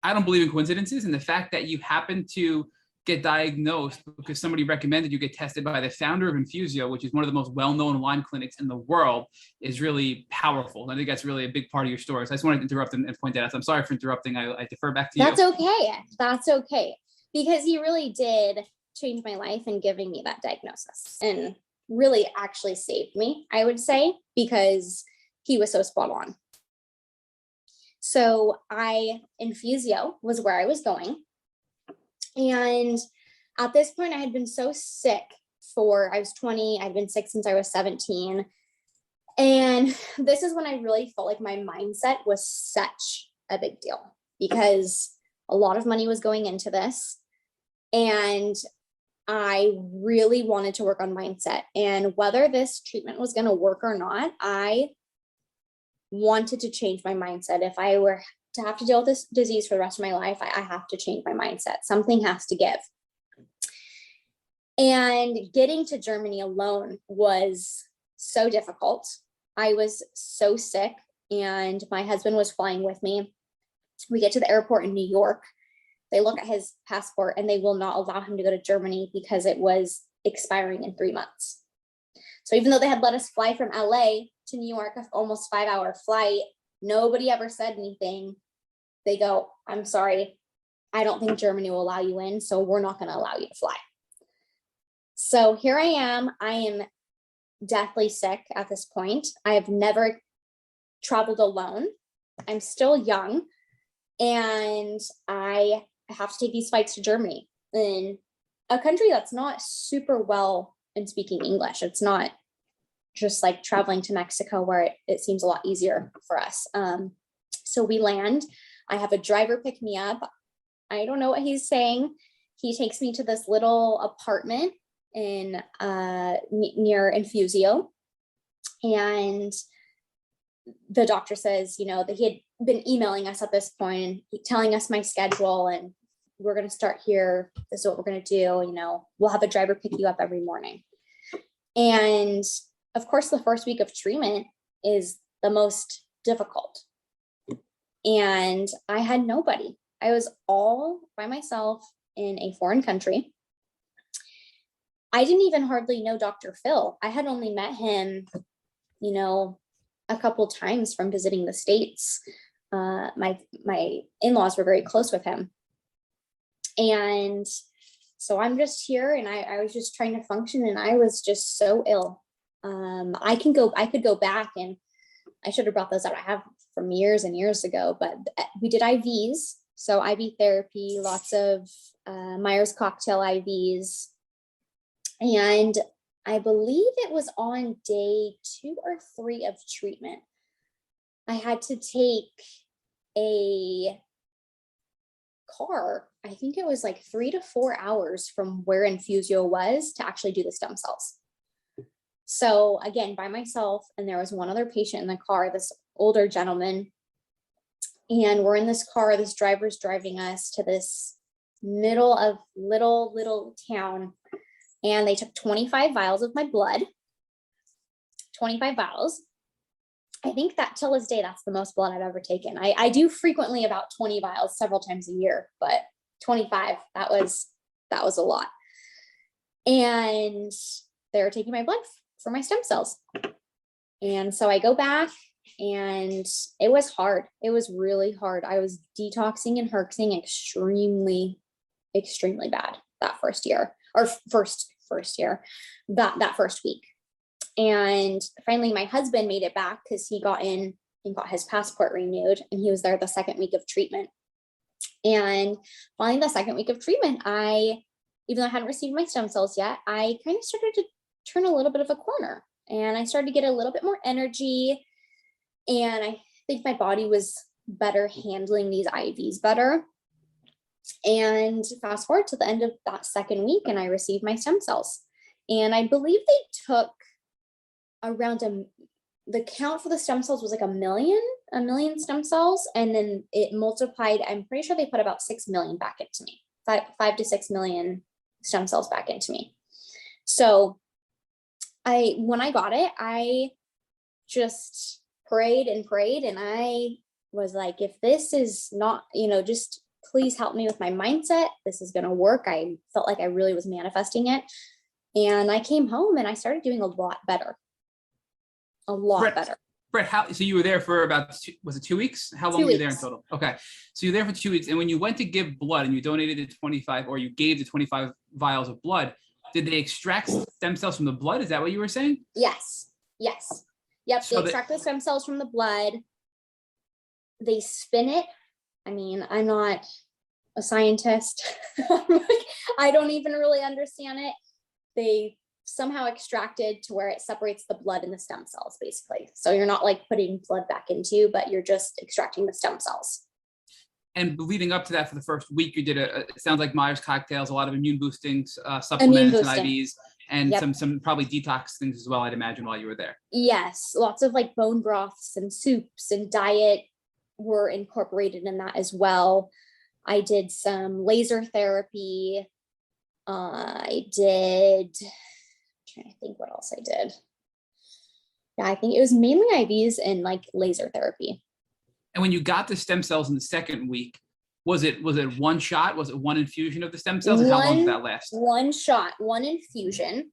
I don't believe in coincidences, and the fact that you happen to get diagnosed because somebody recommended you get tested by the founder of Infusio, which is one of the most well-known Lyme clinics in the world, is really powerful. And I think that's really a big part of your story. So I just wanted to interrupt and point that out. So I'm sorry for interrupting. I defer back to you. That's okay. That's okay. Because he really did change my life in giving me that diagnosis, and really actually saved me, I would say, because he was so spot on. So Infusio was where I was going. And at this point, I had been so sick I was 20, I'd been sick since I was 17. And this is when I really felt like my mindset was such a big deal, because a lot of money was going into this. And I really wanted to work on mindset, and whether this treatment was going to work or not, I wanted to change my mindset. If I were to have to deal with this disease for the rest of my life, I have to change my mindset. Something has to give. And getting to Germany alone was so difficult. I was so sick, and my husband was flying with me. We get to the airport in New York. They look at his passport and they will not allow him to go to Germany because it was expiring in 3 months. So even though they had let us fly from LA to New York, an almost 5-hour flight, nobody ever said anything. They go, I'm sorry, I don't think Germany will allow you in, so we're not going to allow you to fly. So here I am. I am deathly sick at this point. I have never traveled alone. I'm still young, and I have to take these flights to Germany, in a country that's not super well in speaking English. It's not just like traveling to Mexico, where it seems a lot easier for us. So we land. I have a driver pick me up. I don't know what he's saying. He takes me to this little apartment in near Infusio, and the doctor says, that he had been emailing us at this point and telling us my schedule, and we're going to start here. This is what we're going to do. We'll have a driver pick you up every morning. And of course, the first week of treatment is the most difficult. And I had nobody. I was all by myself in a foreign country. I didn't even hardly know Dr. Phil. I had only met him, a couple times from visiting the States. My in-laws were very close with him. And so I'm just here, and I was just trying to function, and I was just so ill. I could go back, and I should have brought those up. I have from years and years ago, but we did IVs. So IV therapy, lots of Myers cocktail IVs. And I believe it was on day 2 or 3 of treatment, I had to take a car. I think it was like 3 to 4 hours from where Infusio was to actually do the stem cells. So again, by myself, and there was one other patient in the car, this older gentleman. And we're in this car, this driver's driving us to this middle of little town. And they took 25 vials of my blood, 25 vials. I think that till this day, that's the most blood I've ever taken. I do frequently about 20 vials several times a year, but 25, that was a lot. And they were taking my blood for my stem cells. And so I go back, and it was hard. It was really hard. I was detoxing and herxing extremely, extremely bad that first year, or first year, that first week. And finally my husband made it back because he got in and got his passport renewed, and he was there the second week of treatment. And finally the second week of treatment, even though I hadn't received my stem cells yet, I kind of started to turn a little bit of a corner, and I started to get a little bit more energy. And I think my body was better handling these IVs better. And fast forward to the end of that second week, and I received my stem cells. And I believe they took around the count for the stem cells was like a million stem cells. And then it multiplied. I'm pretty sure they put about 6 million back into me, 5 to 6 million stem cells back into me. So when I got it, I just prayed and prayed. And I was like, if this is not, just please help me with my mindset. This is going to work. I felt like I really was manifesting it. And I came home and I started doing a lot better. A lot better. Brett, so you were there for about, was it 2 weeks? How long were you there in total? Okay. So you're there for 2 weeks. And when you went to give blood and you donated the 25, or you gave the 25 vials of blood, did they extract stem cells from the blood? Is that what you were saying? Yes. Yep. So they extract the stem cells from the blood. They spin it. I mean, I'm not a scientist. I don't even really understand it. They somehow extracted to where it separates the blood and the stem cells, basically. So you're not like putting blood back into you, but you're just extracting the stem cells. And leading up to that, for the first week, you did it sounds like Myers cocktails, a lot of immune boosting supplements and IVs, and some probably detox things as well, I'd imagine, while you were there. Yes, lots of like bone broths and soups and diet were incorporated in that as well. I did some laser therapy. I'm trying to think what else I did. Yeah, I think it was mainly IVs and like laser therapy. And when you got the stem cells in the second week, was it one shot? Was it one infusion of the stem cells? And how long did that last? One shot, one infusion.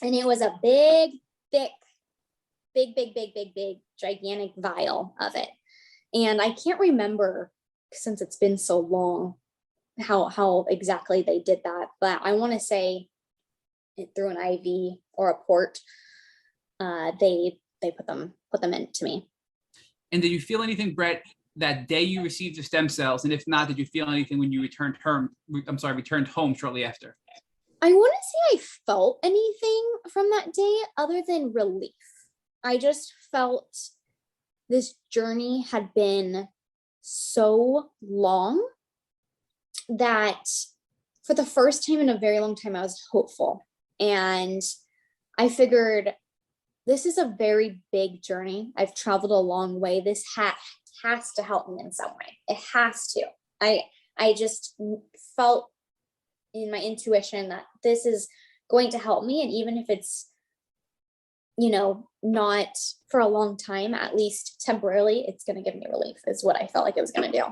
And it was a big, thick, big, gigantic vial of it. And I can't remember, since it's been so long, how exactly they did that. But I want to say it through an IV or a port, they put them into me. And did you feel anything, Brett, that day you received the stem cells? And if not, did you feel anything when you returned home shortly after? I want to say I felt anything from that day other than relief. I just felt this journey had been so long that for the first time in a very long time, I was hopeful. And I figured, this is a very big journey. I've traveled a long way. This has to help me in some way. It has to. I just felt in my intuition that this is going to help me. And even if it's, not for a long time, at least temporarily, it's going to give me relief, is what I felt like it was going to do.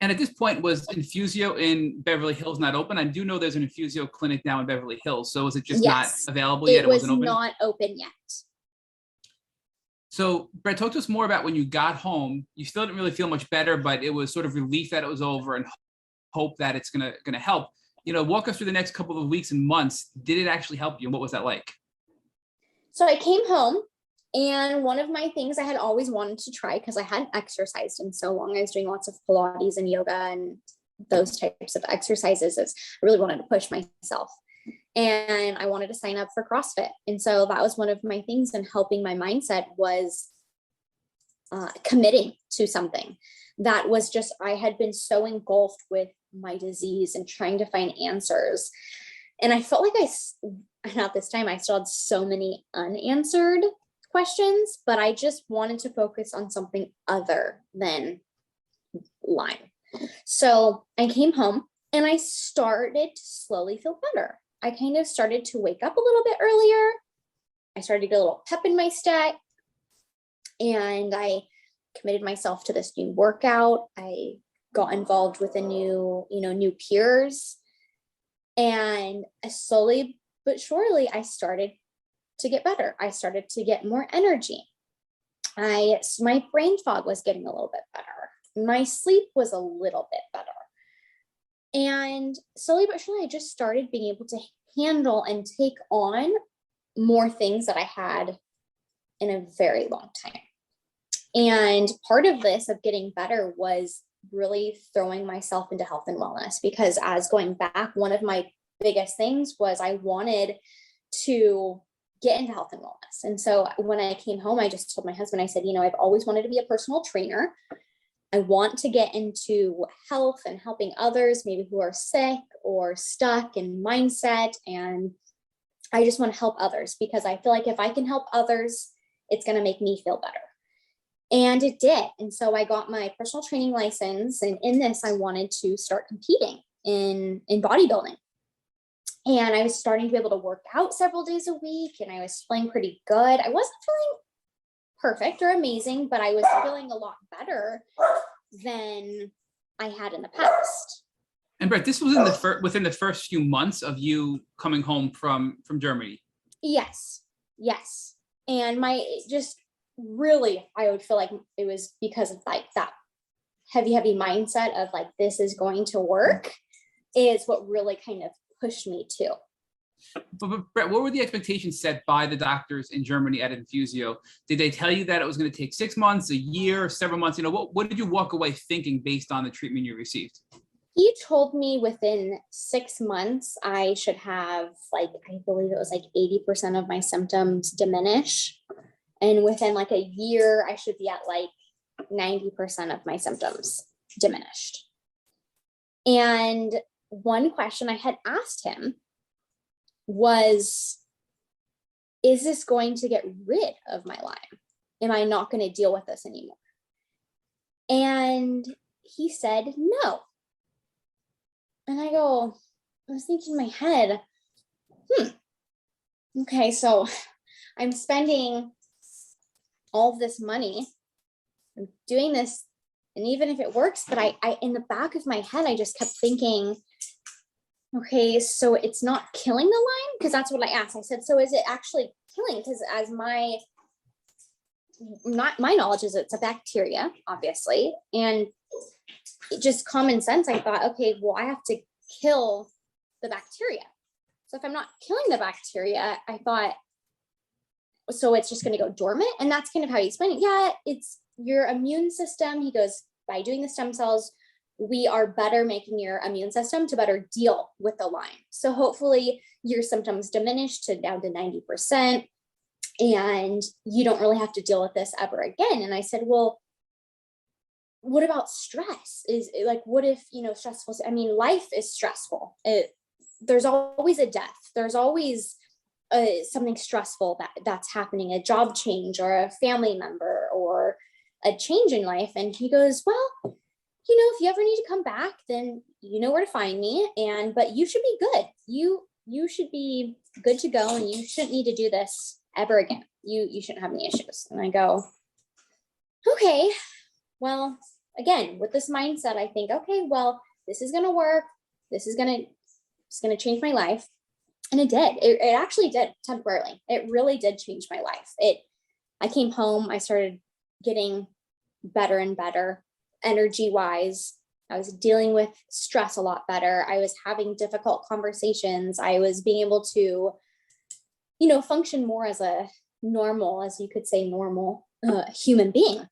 And at this point, was Infusio in Beverly Hills not open? I do know there's an Infusio clinic now in Beverly Hills. So is it just not available yet? It was wasn't open? Not open yet. So Brett, talk to us more about when you got home. You still didn't really feel much better, but it was sort of relief that it was over and hope that it's gonna help. Walk us through the next couple of weeks and months. Did it actually help you? And what was that like? So I came home, and one of my things I had always wanted to try, because I hadn't exercised in so long, I was doing lots of Pilates and yoga and those types of exercises, is I really wanted to push myself. And I wanted to sign up for CrossFit. And so that was one of my things in helping my mindset, was committing to something that was just, I had been so engulfed with my disease and trying to find answers. And I felt like at this time, I still had so many unanswered questions, but I just wanted to focus on something other than Lyme. So I came home and I started to slowly feel better. I kind of started to wake up a little bit earlier. I started to get a little pep in my step, and I committed myself to this new workout. I got involved with new peers, and slowly but surely I started to get better. I started to get more energy. My brain fog was getting a little bit better. My sleep was a little bit better. And slowly but surely, I just started being able to handle and take on more things that I had in a very long time. And part of this of getting better was really throwing myself into health and wellness, because as going back, one of my biggest things was I wanted to get into health and wellness. And so when I came home, I just told my husband, I said, I've always wanted to be a personal trainer. I want to get into health and helping others, maybe who are sick or stuck in mindset. And I just want to help others because I feel like if I can help others, it's going to make me feel better. And it did. And so I got my personal training license. And in this, I wanted to start competing in bodybuilding. And I was starting to be able to work out several days a week. And I was feeling pretty good. I wasn't feeling perfect or amazing, but I was feeling a lot better than I had in the past. And Brett, this was within the first few months of you coming home from Germany. Yes. And really, I would feel like it was because of like that heavy mindset of like, this is going to work is what really kind of pushed me too. But Brett, what were the expectations set by the doctors in Germany at Infusio? Did they tell you that it was going to take 6 months, a year, several months? What did you walk away thinking based on the treatment you received? He told me within 6 months, I should have I believe it was 80% of my symptoms diminish. And within a year, I should be at 90% of my symptoms diminished. And one question I had asked him was, is this going to get rid of my Lyme? Am I not going to deal with this anymore? And he said, no. And I was thinking in my head, okay, so I'm spending all of this money, I'm doing this, and even if it works, but I in the back of my head, I just kept thinking, okay, so it's not killing the Lyme? Because that's what I asked. I said, so is it actually killing? Because as my knowledge is it's a bacteria, obviously. And just common sense, I thought, okay, well, I have to kill the bacteria. So if I'm not killing the bacteria, I thought, so it's just going to go dormant. And that's kind of how he explained it. Yeah, it's your immune system. He goes, by doing the stem cells, we are better making your immune system to better deal with the Lyme. So hopefully your symptoms diminish to down to 90%, and you don't really have to deal with this ever again. And I said, well, what about stress? Is what if, stressful? I mean, life is stressful. There's always a death. There's always something stressful that's happening, a job change or a family member or a change in life. And he goes, well, if you ever need to come back, then you know where to find me. But you should be good. You should be good to go, and you shouldn't need to do this ever again. You shouldn't have any issues. And I go, okay, well, again, with this mindset, I think, okay, well, this is going to work. It's going to change my life. And it did. It actually did temporarily. It really did change my life. I came home, I started getting better and better energy wise. I was dealing with stress a lot better. I was having difficult conversations. I was being able to, function more as a normal, as you could say, normal human being.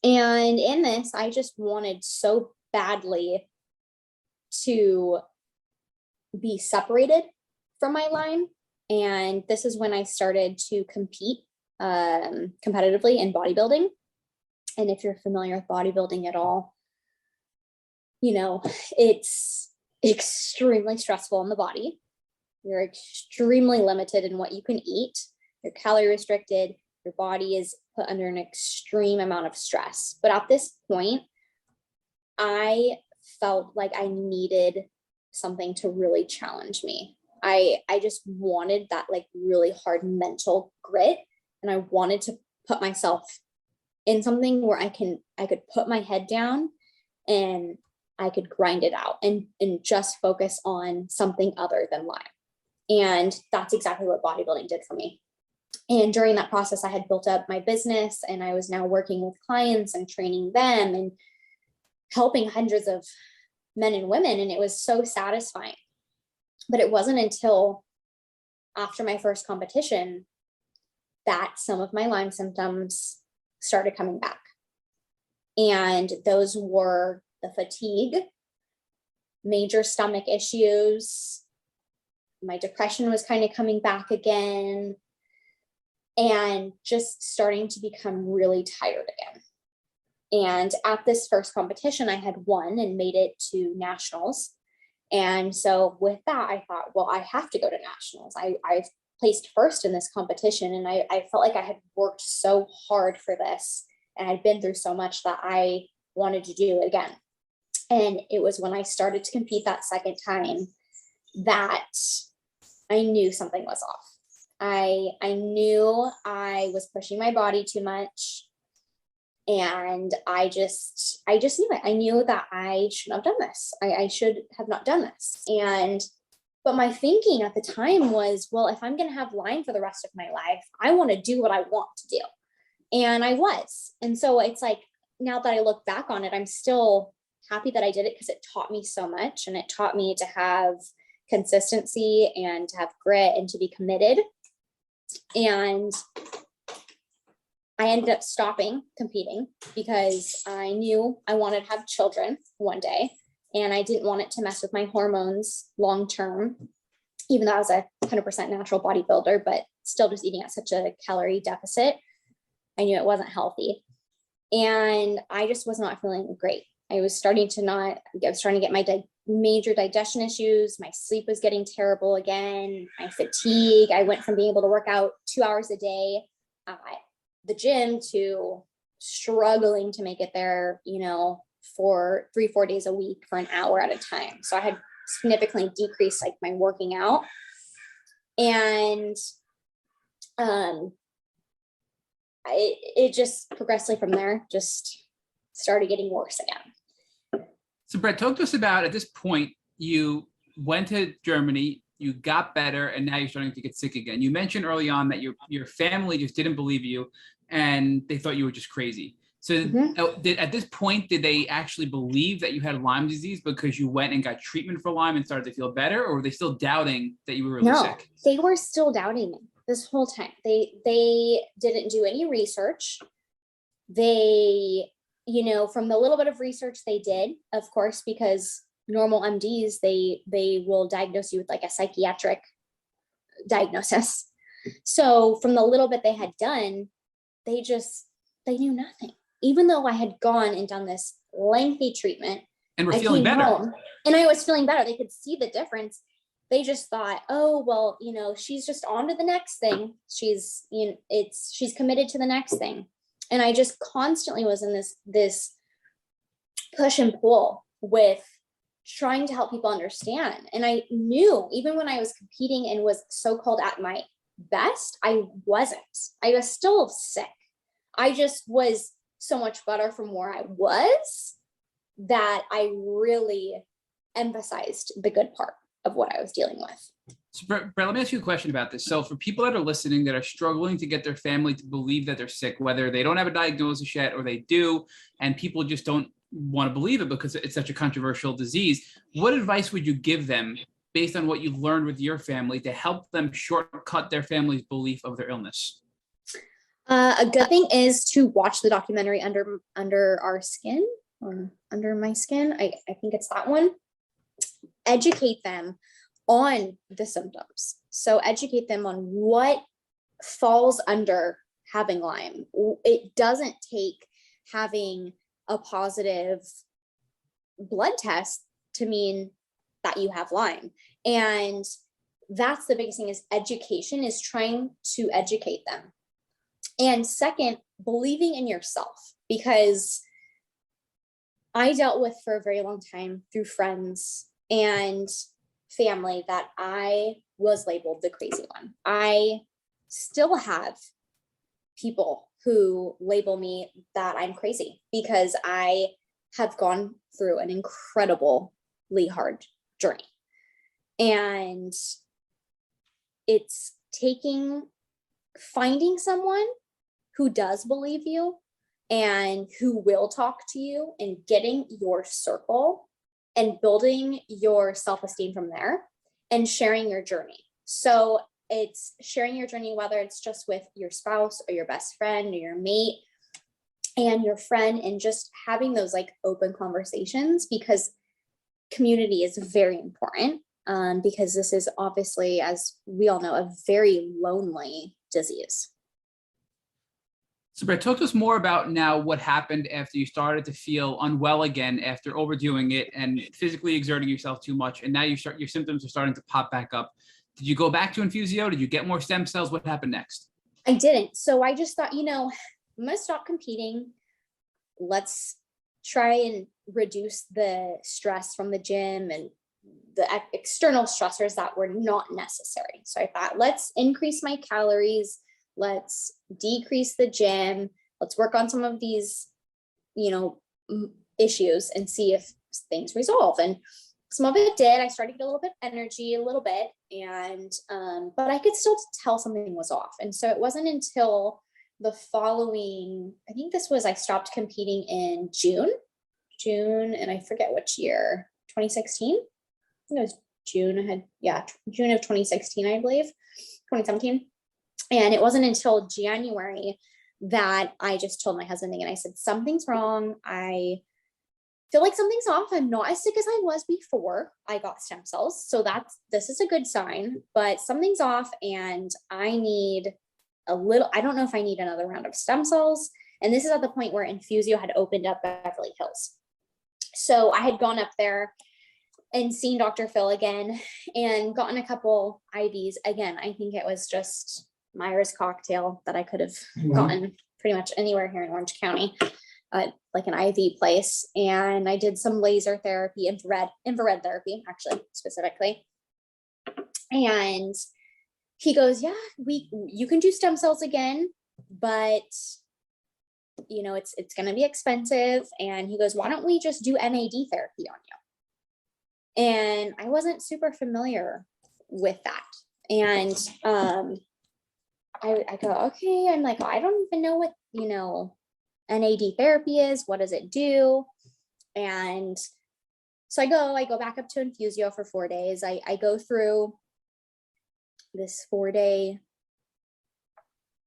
And in this, I just wanted so badly to be separated from my Lyme. And this is when I started to compete competitively in bodybuilding. And if you're familiar with bodybuilding at all, it's extremely stressful in the body. You're extremely limited in what you can eat. You're calorie restricted. Your body is put under an extreme amount of stress. But at this point, I felt like I needed something to really challenge me. I just wanted that really hard mental grit, and I wanted to put myself in something where I could put my head down and I could grind it out and just focus on something other than Lyme. And that's exactly what bodybuilding did for me. And during that process, I had built up my business, and I was now working with clients and training them and helping hundreds of men and women. And it was so satisfying. But it wasn't until after my first competition that some of my Lyme symptoms started coming back. And those were the fatigue, major stomach issues. My depression was kind of coming back again, and just starting to become really tired again. And at this first competition, I had won and made it to nationals. And so with that, I thought, well, I have to go to nationals. I placed first in this competition, and I felt like I had worked so hard for this, and I'd been through so much that I wanted to do it again. And it was when I started to compete that second time that I knew something was off. I knew I was pushing my body too much. And I just knew it. I knew that I shouldn't have done this. I should have not done this. But my thinking at the time was, well, if I'm going to have Lyme for the rest of my life, I want to do what I want to do. And I was. And so it's like, now that I look back on it, I'm still happy that I did it, because it taught me so much, and it taught me to have consistency and to have grit and to be committed. And I ended up stopping competing because I knew I wanted to have children one day, and I didn't want it to mess with my hormones long term, even though I was a 100% natural bodybuilder, but still just eating at such a calorie deficit. I knew it wasn't healthy, and I just was not feeling great. I was starting to get my major digestion issues. My sleep was getting terrible again. My fatigue. I went from being able to work out 2 hours a day at the gym to struggling to make it there, for 3-4 days a week for an hour at a time. So I had significantly decreased like my working out. And it just progressively from there just started getting worse again. So Brett, talk to us about, at this point, you went to Germany, you got better, and now you're starting to get sick again. You mentioned early on that your family just didn't believe you, and they thought you were just crazy. So at this point, did they actually believe that you had Lyme disease because you went and got treatment for Lyme and started to feel better, or were they still doubting that you were really sick? They were still doubting me this whole time. They didn't do any research. They, from the little bit of research they did, of course, because normal MDs, they will diagnose you with like a psychiatric diagnosis. So from the little bit they had done, they knew nothing. Even though I had gone and done this lengthy treatment, and we're feeling better, home, and I was feeling better. They could see the difference. They just thought, oh, well, she's just on to the next thing. She's committed to the next thing. And I just constantly was in this push and pull with trying to help people understand. And I knew even when I was competing and was so-called at my best, I wasn't. I was still sick. I just was so much better from where I was that I really emphasized the good part of what I was dealing with. So Brett, let me ask you a question about this. So for people that are listening that are struggling to get their family to believe that they're sick, whether they don't have a diagnosis yet or they do, and people just don't want to believe it because it's such a controversial disease, what advice would you give them based on what you've learned with your family to help them shortcut their family's belief of their illness? A good thing is to watch the documentary Under Our Skin, or Under My Skin. I think it's that one. Educate them on the symptoms. So educate them on what falls under having Lyme. It doesn't take having a positive blood test to mean that you have Lyme. And that's the biggest thing, is education, is trying to educate them. And second, believing in yourself, because I dealt with for a very long time through friends and family that I was labeled the crazy one. I still have people who label me that I'm crazy because I have gone through an incredibly hard journey. And it's finding someone who does believe you and who will talk to you, and getting your circle and building your self-esteem from there, and sharing your journey. So it's sharing your journey, whether it's just with your spouse or your best friend or your mate and your friend, and just having those like open conversations, because community is very important, because this is obviously, as we all know, a very lonely disease. So Brett, talk to us more about now what happened after you started to feel unwell again after overdoing it and physically exerting yourself too much. And now your symptoms are starting to pop back up. Did you go back to Infusio? Did you get more stem cells? What happened next? I didn't. So I just thought, I'm going to stop competing. Let's try and reduce the stress from the gym and the external stressors that were not necessary. So I thought, let's increase my calories. Let's decrease the gym. Let's work on some of these, issues and see if things resolve. And some of it did. I started to get a little bit energy, a little bit, and but I could still tell something was off. And so it wasn't until the following, I stopped competing in June, and I forget which year, 2016. I think it was June. June of 2016, I believe, 2017. And it wasn't until January that I just told my husband again, I said, something's wrong. I feel like something's off. I'm not as sick as I was before I got stem cells. So this is a good sign, but something's off and I don't know if I need another round of stem cells. And this is at the point where Infusio had opened up Beverly Hills. So I had gone up there and seen Dr. Phil again and gotten a couple IVs. Again, I think it was just Myers cocktail that I could have gotten pretty much anywhere here in Orange County, like an IV place. And I did some laser therapy, infrared therapy, actually, specifically. And he goes, yeah, you can do stem cells again, but it's going to be expensive. And he goes, why don't we just do NAD therapy on you? And I wasn't super familiar with that. And, I go, okay. I'm like, I don't even know what, NAD therapy is. What does it do? And so I go back up to Infusio for 4 days. I go through this 4-day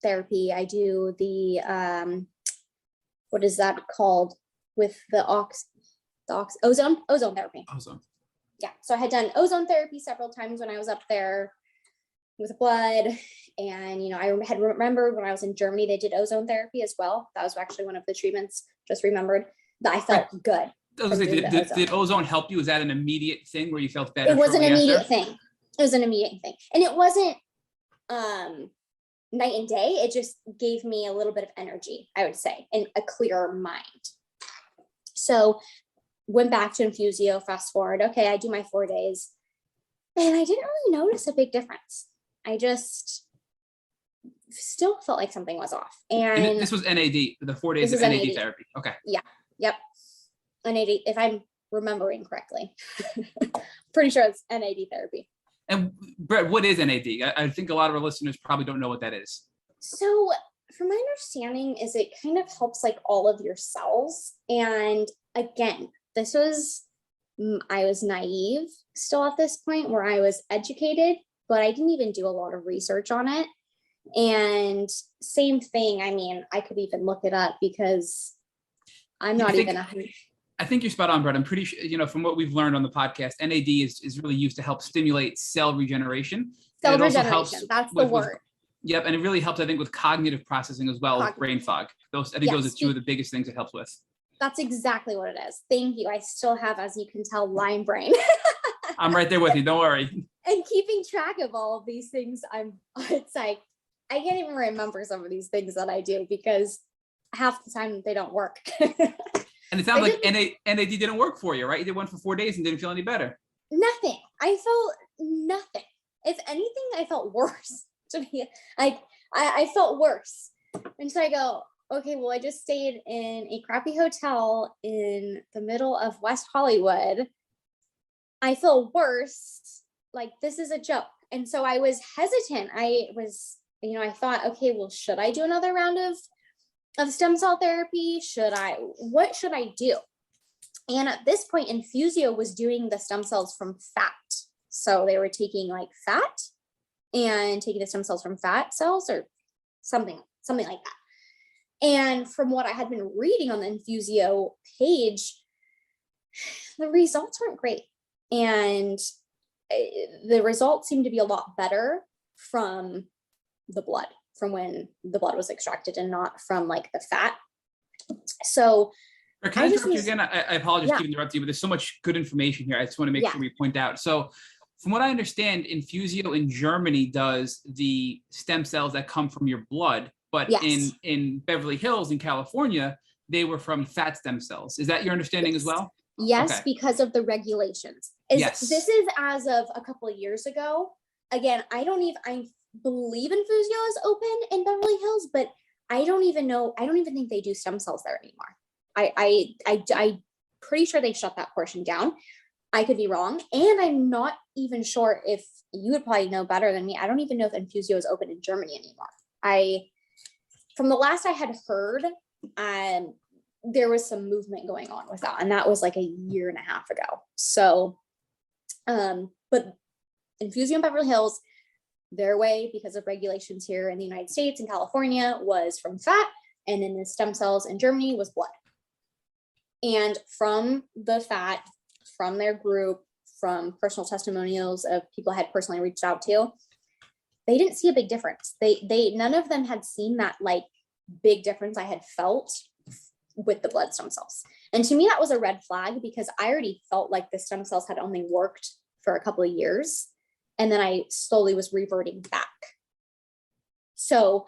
therapy. I do the, what is that called with the ozone therapy. Ozone. Yeah. So I had done ozone therapy several times when I was up there with blood. And, I had remembered when I was in Germany, they did ozone therapy as well. That was actually one of the treatments, just remembered that I felt good. Did ozone help you? Was that an immediate thing where you felt better? It was an immediate thing. It was an immediate thing. And it wasn't night and day. It just gave me a little bit of energy, I would say, and a clearer mind. So went back to Infusio, fast forward. Okay, I do my 4 days. And I didn't really notice a big difference. I just still felt like something was off. And this was NAD, the 4 days of NAD therapy. Okay. Yeah. Yep. NAD, if I'm remembering correctly. Pretty sure it's NAD therapy. And Brett, what is NAD? I think a lot of our listeners probably don't know what that is. So from my understanding is it kind of helps like all of your cells. And again, I was naive still at this point where I was educated, but I didn't even do a lot of research on it. And same thing. I mean, I could even look it up because I'm not I think you're spot on, Brett. I'm pretty sure, from what we've learned on the podcast, NAD is really used to help stimulate cell regeneration. Cell regeneration, that's the word. Yep, and it really helps, I think, with cognitive processing as well, with brain fog. Those are two of the biggest things it helps with. That's exactly what it is. Thank you. I still have, as you can tell, Lyme brain. I'm right there with you. Don't worry. And keeping track of all of these things, it's like, I can't even remember some of these things that I do because half the time they don't work. And it sounds like NAD didn't work for you, right? You did one for 4 days and didn't feel any better. Nothing. I felt nothing. If anything, I felt worse. I felt worse. And so I go, okay, well, I just stayed in a crappy hotel in the middle of West Hollywood. I feel worse. Like, this is a joke. And so I was hesitant. I thought, okay, well, should I do another round of stem cell therapy? What should I do? And at this point, Infusio was doing the stem cells from fat. So they were taking like fat and taking the stem cells from fat cells or something like that. And from what I had been reading on the Infusio page, the results weren't great. And the results seemed to be a lot better from the blood. from when the blood was extracted and not from like the fat. So Can I just interrupt you again? I apologize Yeah. to interrupt you, but there's so much good information here. I just want to make Yeah. sure we point out. So from what I understand, Infusio in Germany does the stem cells that come from your blood, but Yes. in Beverly Hills in California, they were from fat stem cells. Is that your understanding as well? Yes, Okay. because of the regulations. Yes. This is as of a couple of years ago. Again, I believe Infusio is open in Beverly Hills, but I don't even think they do stem cells there anymore. I'm pretty sure they shut that portion down. I could be wrong. And I'm not even sure if you would probably know better than me. I don't even know if Infusio is open in Germany anymore. From the last I had heard, there was some movement going on with that. And that was like a year and a half ago. So, but Infusio in Beverly Hills, their way, because of regulations here in the United States and California, was from fat, and then the stem cells in Germany was blood. And from the fat, from their group, from personal testimonials of people I had personally reached out to, they didn't see a big difference. None of them had seen that like big difference I had felt with the blood stem cells. And to me, that was a red flag, because I already felt like the stem cells had only worked for a couple of years. And then I slowly was reverting back. So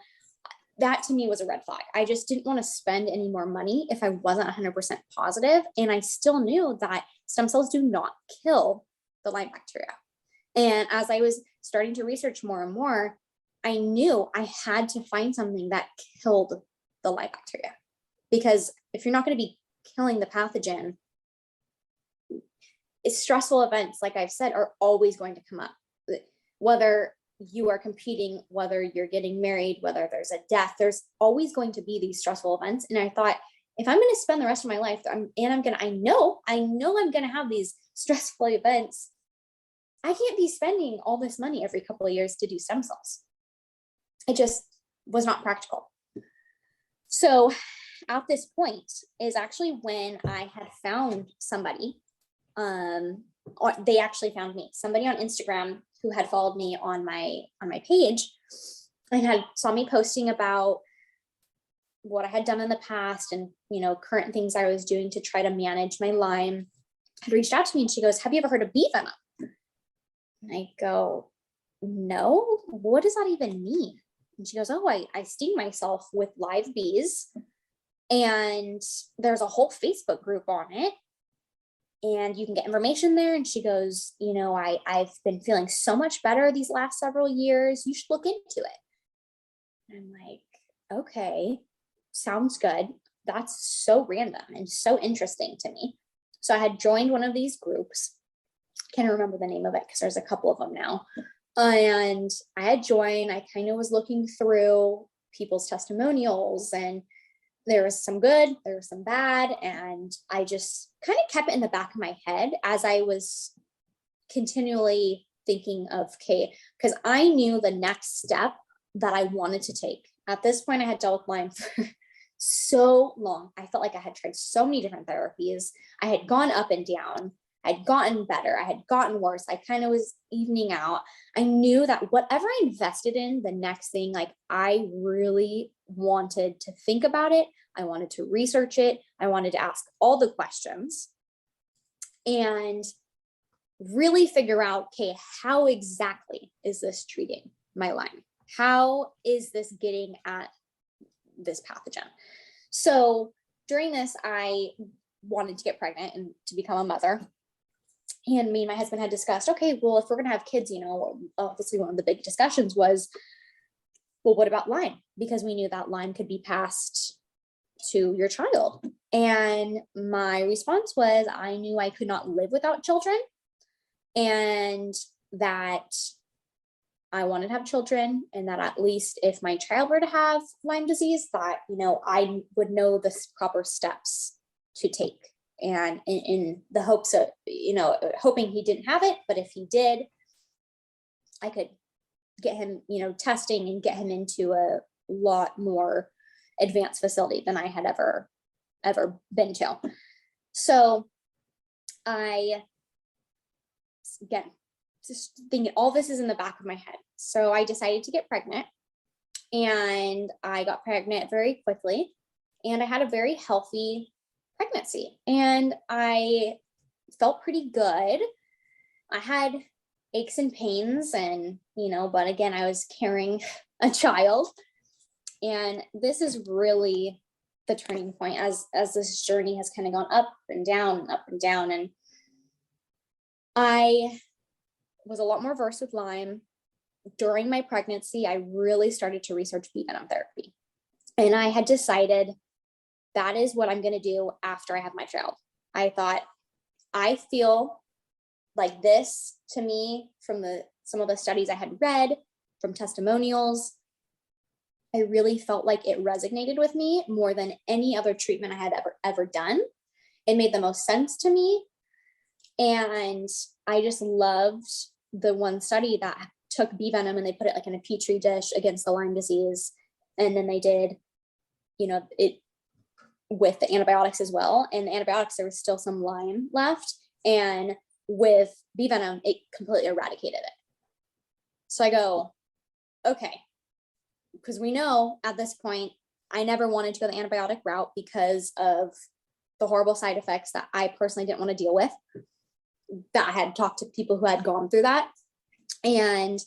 that to me was a red flag. I just didn't want to spend any more money if I wasn't 100% positive. And I still knew that stem cells do not kill the Lyme bacteria. And as I was starting to research more and more, I knew I had to find something that killed the Lyme bacteria. Because if you're not going to be killing the pathogen, stressful events, like I've said, are always going to come up. Whether you are competing, whether you're getting married, whether there's a death, there's always going to be these stressful events. And I thought, if I'm going to spend the rest of my life, I know I'm going to have these stressful events, I can't be spending all this money every couple of years to do stem cells. It just was not practical. So at this point is actually when I had found somebody, or they actually found me, somebody on Instagram who had followed me on my page and saw me posting about what I had done in the past and, current things I was doing to try to manage my Lyme, had reached out to me, and she goes, "Have you ever heard of bee venom?" And I go, "No, what does that even mean?" And she goes, "Oh, I sting myself with live bees, and there's a whole Facebook group on it, and you can get information there." And she goes, "I've been feeling so much better these last several years. You should look into it." And I'm like, okay, sounds good. That's so random and so interesting to me. So I had joined one of these groups. Can't remember the name of it because there's a couple of them now. And I had joined. I kind of was looking through people's testimonials, and there was some good, there was some bad. And I just kind of kept it in the back of my head as I was continually thinking of, okay, because I knew the next step that I wanted to take. At this point, I had dealt with Lyme for so long. I felt like I had tried so many different therapies. I had gone up and down. I'd gotten better. I had gotten worse. I kind of was evening out. I knew that whatever I invested in, the next thing, like I really wanted to think about it. I wanted to research it. I wanted to ask all the questions and really figure out, okay, how exactly is this treating my Lyme? How is this getting at this pathogen? So during this, I wanted to get pregnant and to become a mother. And me and my husband had discussed, okay, well, if we're going to have kids, obviously one of the big discussions was, well, what about Lyme? Because we knew that Lyme could be passed to your child. And my response was, I knew I could not live without children, and that I wanted to have children, and that at least if my child were to have Lyme disease, that, I would know the proper steps to take. And in the hopes of, hoping he didn't have it, but if he did, I could get him, testing and get him into a lot more advanced facility than I had ever been to. So I, again, just thinking all this is in the back of my head. So I decided to get pregnant. And I got pregnant very quickly, and I had a very healthy pregnancy, and I felt pretty good. I had aches and pains, and, but again, I was carrying a child. And this is really the turning point as this journey has kind of gone up and down and up and down. And I was a lot more versed with Lyme. During my pregnancy, I really started to research Venom Therapy. And I had decided that is what I'm going to do after I have my child. I thought, I feel like this, to me, from some of the studies I had read, from testimonials, I really felt like it resonated with me more than any other treatment I had ever done. It made the most sense to me. And I just loved the one study that took bee venom and they put it like in a petri dish against the Lyme disease. And then they did, it with the antibiotics as well. And the antibiotics, there was still some Lyme left. And with bee venom, it completely eradicated it. So I go, okay, because we know at this point, I never wanted to go the antibiotic route because of the horrible side effects that I personally didn't want to deal with, that I had talked to people who had gone through that. And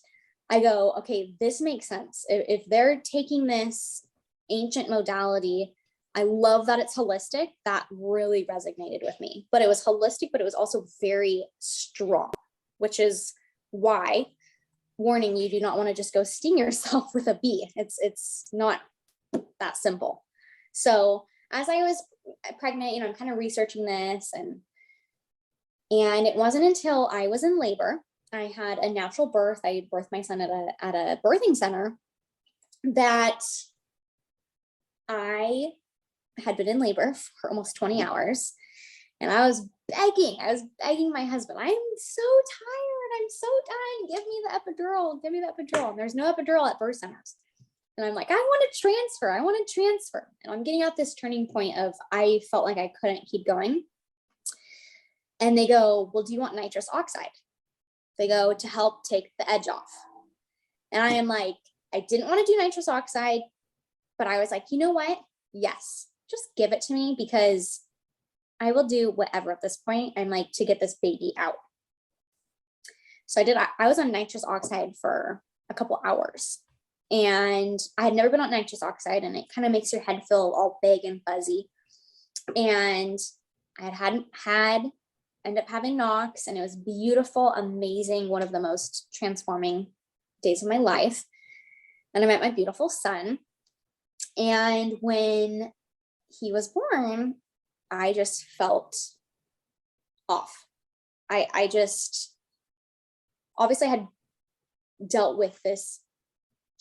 I go, okay, this makes sense. If they're taking this ancient modality, I love that it's holistic. That really resonated with me, but it was holistic, but it was also very strong, which is why, warning, you do not want to just go sting yourself with a bee. It's not that simple. So as I was pregnant, I'm kind of researching this, and it wasn't until I was in labor, I had a natural birth. I birthed my son at a birthing center, that I had been in labor for almost 20 hours. And I was begging my husband, I'm so tired. I'm so dying. Give me the epidural. Give me the epidural. And there's no epidural at birth centers. And I'm like, I want to transfer. And I'm getting out this turning point of, I felt like I couldn't keep going. And they go, well, do you want nitrous oxide? They go, to help take the edge off. And I am like, I didn't want to do nitrous oxide, but I was like, you know what? Yes, just give it to me, because I will do whatever at this point. I'm like, to get this baby out. So I was on nitrous oxide for a couple hours, and I had never been on nitrous oxide, and it kind of makes your head feel all big and fuzzy. And I hadn't ended up having knocks, and it was beautiful, amazing, one of the most transforming days of my life. And I met my beautiful son. And when he was born, I just felt off. I just, obviously I had dealt with this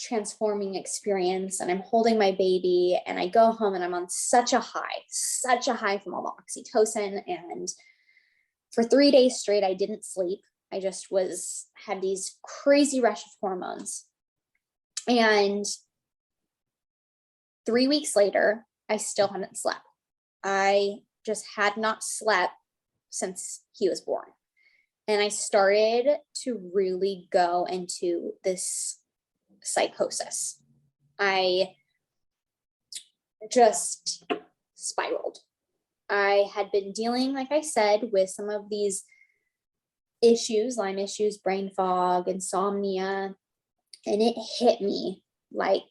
transforming experience, and I'm holding my baby, and I go home and I'm on such a high from all the oxytocin. And for 3 days straight, I didn't sleep. I just had these crazy rush of hormones. And 3 weeks later, I still hadn't slept. I just had not slept since he was born. And I started to really go into this psychosis. I just spiraled. I had been dealing, like I said, with some of these issues, Lyme issues, brain fog, insomnia, and it hit me like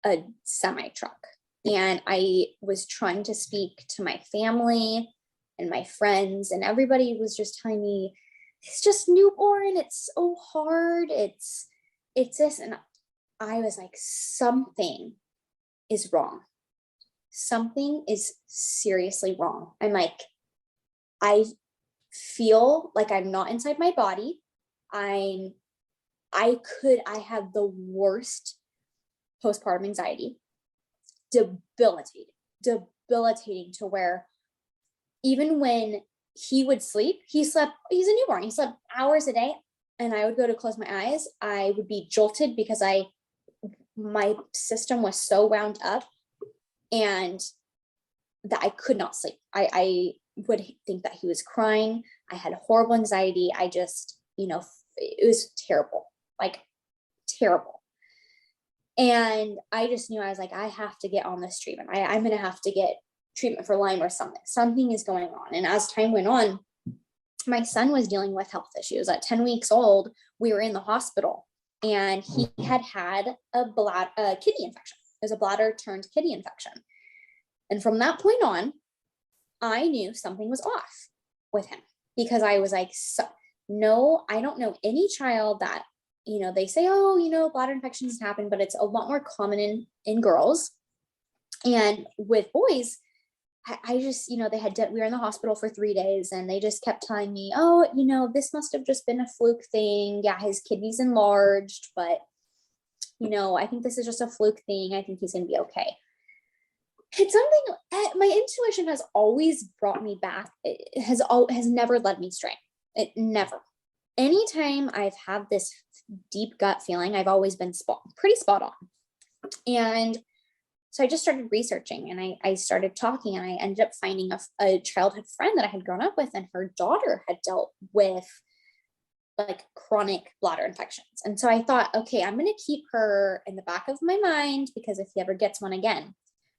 a semi truck. And I was trying to speak to my family and my friends, and everybody was just telling me, it's just newborn. It's so hard. It's this. And I was like, something is wrong. Something is seriously wrong. I'm like, I feel like I'm not inside my body. I have the worst postpartum anxiety, debilitating to where even when he would sleep, he's a newborn, he slept hours a day, and I would go to close my eyes, I would be jolted because my system was so wound up, and that I could not sleep. I would think that he was crying. I had horrible anxiety. I just, it was terrible, like terrible. And I just knew, I was like, I have to get on this treatment. I'm going to have to get treatment for Lyme or something. Something is going on. And as time went on, my son was dealing with health issues. At 10 weeks old, we were in the hospital, and he had a kidney infection. It was a bladder turned kidney infection. And from that point on, I knew something was off with him, because I was like, no, I don't know any child that, they say, oh, bladder infections happen, but it's a lot more common in girls. And with boys, I just, we were in the hospital for 3 days, and they just kept telling me, oh, this must have just been a fluke thing. Yeah, his kidney's enlarged, but, I think this is just a fluke thing. I think he's going to be okay. It's something my intuition has always brought me back. It has never led me astray. It never. Anytime I've had this deep gut feeling, I've always been pretty spot on. And so I just started researching, and I started talking, and I ended up finding a childhood friend that I had grown up with, and her daughter had dealt with like chronic bladder infections. And so I thought, okay, I'm going to keep her in the back of my mind, because if he ever gets one again.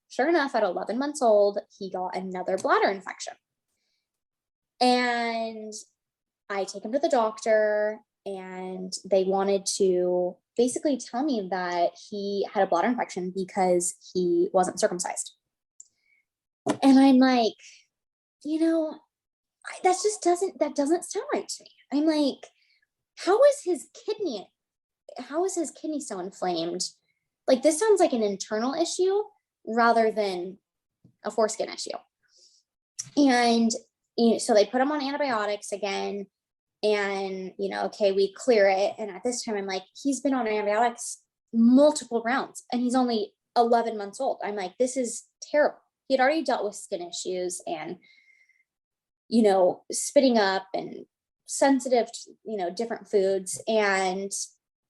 Sure enough, at 11 months old, he got another bladder infection. And I take him to the doctor, and they wanted to basically tell me that he had a bladder infection because he wasn't circumcised. And I'm like, that doesn't sound right to me. I'm like, how is his kidney so inflamed? Like, this sounds like an internal issue rather than a foreskin issue. And, so they put him on antibiotics again, and, okay, we clear it. And at this time, I'm like, he's been on antibiotics multiple rounds, and he's only 11 months old. I'm like, this is terrible. He had already dealt with skin issues and, spitting up and sensitive to, different foods. And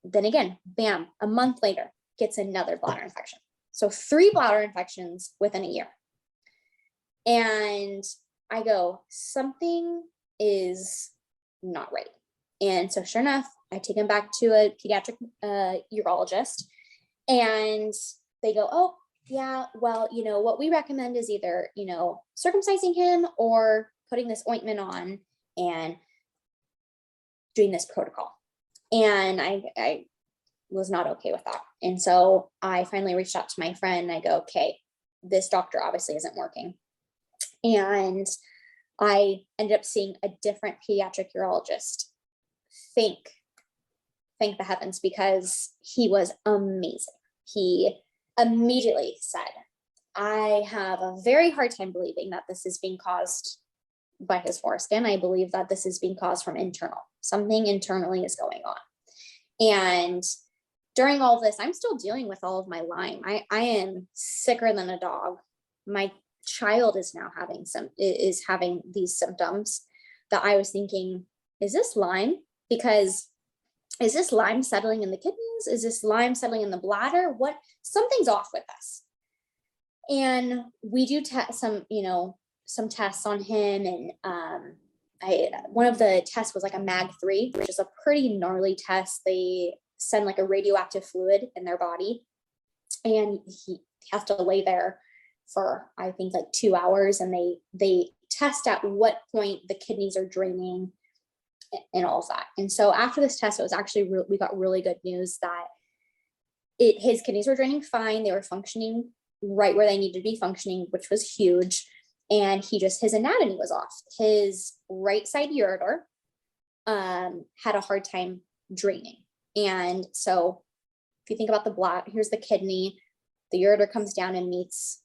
then again, bam, a month later, gets another bladder infection. So 3 bladder infections within a year. And I go, something is not right. And so sure enough, I take him back to a pediatric urologist, and they go, oh yeah, well, what we recommend is either, circumcising him or putting this ointment on and doing this protocol. And I was not okay with that. And so I finally reached out to my friend, and I go, okay, this doctor obviously isn't working. And I ended up seeing a different pediatric urologist. Thank the heavens, because he was amazing. He immediately said, I have a very hard time believing that this is being caused by his foreskin. I believe that this is being caused from internal. Something internally is going on. And during all this, I'm still dealing with all of my Lyme. I am sicker than a dog. My child is now having these symptoms that I was thinking, is this Lyme? Because is this Lyme settling in the kidneys? Is this Lyme settling in the bladder? Something's off with us. And we do some tests on him. And one of the tests was like a MAG3, which is a pretty gnarly test. They send like a radioactive fluid in their body, and he has to lay there for, I think, like 2 hours, and they test at what point the kidneys are draining and all of that. And so after this test, it was actually we got really good news that his kidneys were draining fine. They were functioning right where they needed to be functioning, which was huge. And his anatomy was off. His right side ureter had a hard time draining. And so if you think about the bladder, here's the kidney, the ureter comes down and meets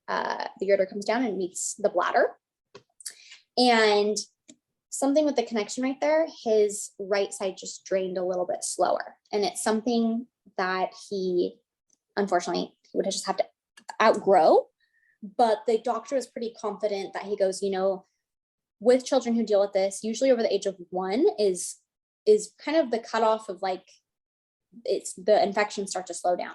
the bladder. And something with the connection right there, his right side just drained a little bit slower. And it's something that he, unfortunately, he would just have to outgrow. But the doctor was pretty confident that he goes, with children who deal with this, usually over the age of 1 is kind of the cutoff of like, the infections start to slow down.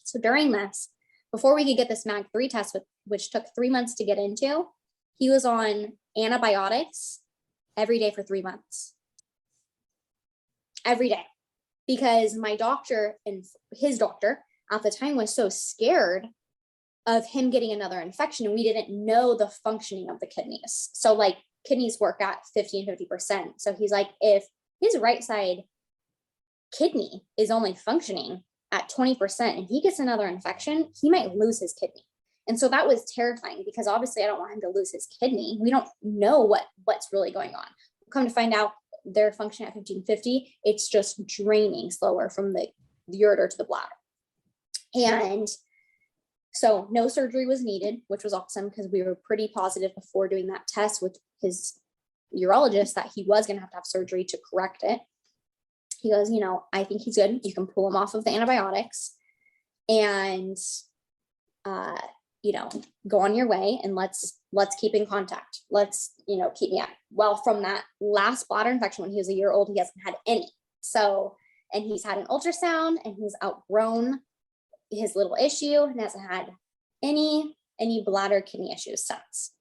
So during this, before we could get this MAG3 test, which took 3 months to get into, he was on antibiotics every day for 3 months. Every day. because my doctor and his doctor at the time was so scared of him getting another infection, and we didn't know the functioning of the kidneys. So like kidneys work at 50 and 50%. So he's like, if his right side kidney is only functioning at 20% and he gets another infection, he might lose his kidney. And so that was terrifying, because obviously I don't want him to lose his kidney. We don't know what's really going on. Come to find out, they're functioning at 1550. It's just draining slower from the ureter to the bladder. And so no surgery was needed, which was awesome, because we were pretty positive before doing that test with his urologist that he was going to have surgery to correct it. He goes, you know, I think he's good. You can pull him off of the antibiotics and, you know, go on your way, and let's keep in contact. Let's, you know, keep me up. Well, from that last bladder infection when he was a year old, he hasn't had any. So, and he's had an ultrasound, and he's outgrown his little issue and hasn't had any bladder kidney issues since.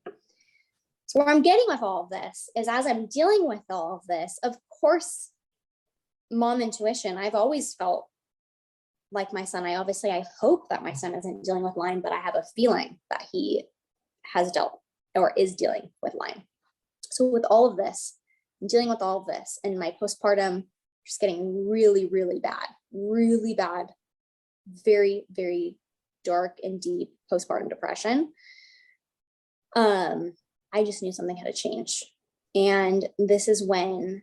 So where I'm getting with all of this is, as I'm dealing with all of this, of course, mom intuition, I've always felt like my son, I hope that my son isn't dealing with Lyme, but I have a feeling that he has dealt or is dealing with Lyme. So with all of this, I'm dealing with all of this, and my postpartum just getting really, really bad, very, very dark and deep postpartum depression. I just knew something had to change. And this is when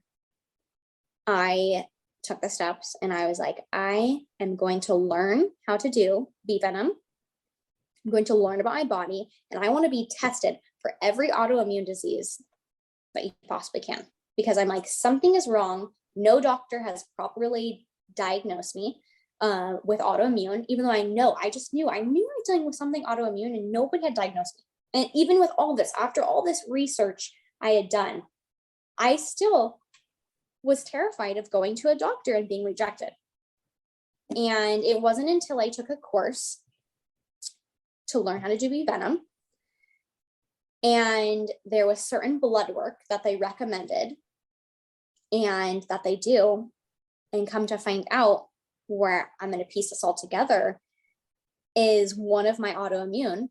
I took the steps, and I was like, I am going to learn how to do bee venom. I'm going to learn about my body, and I want to be tested for every autoimmune disease that you possibly can, because I'm like, something is wrong. No doctor has properly diagnosed me with autoimmune, even though I knew I was dealing with something autoimmune, and nobody had diagnosed me. And even with all this, after all this research I had done, I still was terrified of going to a doctor and being rejected. And it wasn't until I took a course to learn how to do bee venom, and there was certain blood work that they recommended and that they do, and come to find out, where I'm going to piece this all together, is one of my autoimmune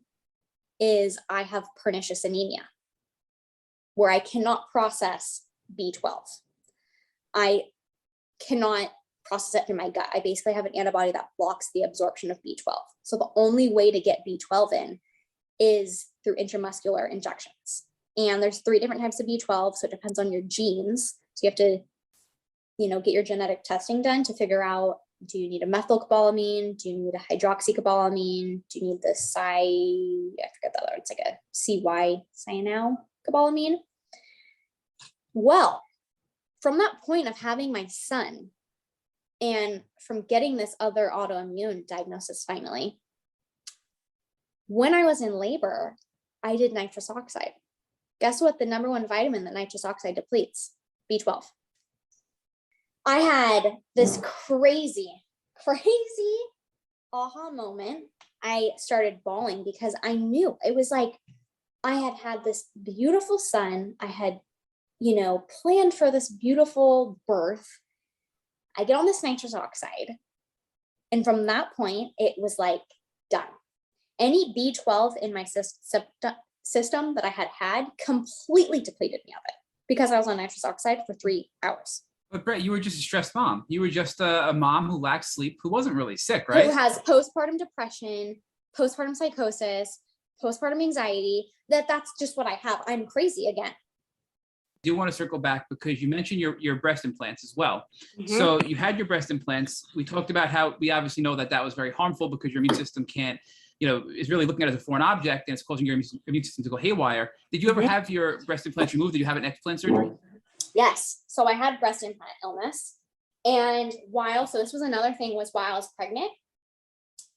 is I have pernicious anemia, where I cannot process B12. I cannot process it through my gut. I basically have an antibody that blocks the absorption of B12. So the only way to get B12 in is through intramuscular injections. And there's 3 different types of B12. So it depends on your genes. So you have to, you know, get your genetic testing done to figure out, do you need a methylcobalamin? Do you need a hydroxycobalamin? Do you need the I forget the other, it's like a CY cyanocobalamin. Well, from that point of having my son, and from getting this other autoimmune diagnosis finally, when I was in labor, I did nitrous oxide. Guess what? The number 1 vitamin that nitrous oxide depletes? B12. I had this crazy aha moment. I started bawling, because I knew it was like, I had this beautiful son. I had, you know, planned for this beautiful birth. I get on this nitrous oxide. And from that point, it was like done. Any B12 in my system that I had completely depleted me of it, because I was on nitrous oxide for 3 hours. But Brett, you were just a stressed mom. You were just a mom who lacked sleep, who wasn't really sick, right? Who has postpartum depression, postpartum psychosis, postpartum anxiety. That's just what I have. I'm crazy again. I do want to circle back, because you mentioned your breast implants as well. Mm-hmm. So you had your breast implants. We talked about how we obviously know that was very harmful, because your immune system can't, you know, is really looking at it as a foreign object, and it's causing your immune system to go haywire. Did you ever have your breast implants removed? Did you have an explant surgery? Yes. So I had breast implant illness. And so this was another thing, was while I was pregnant,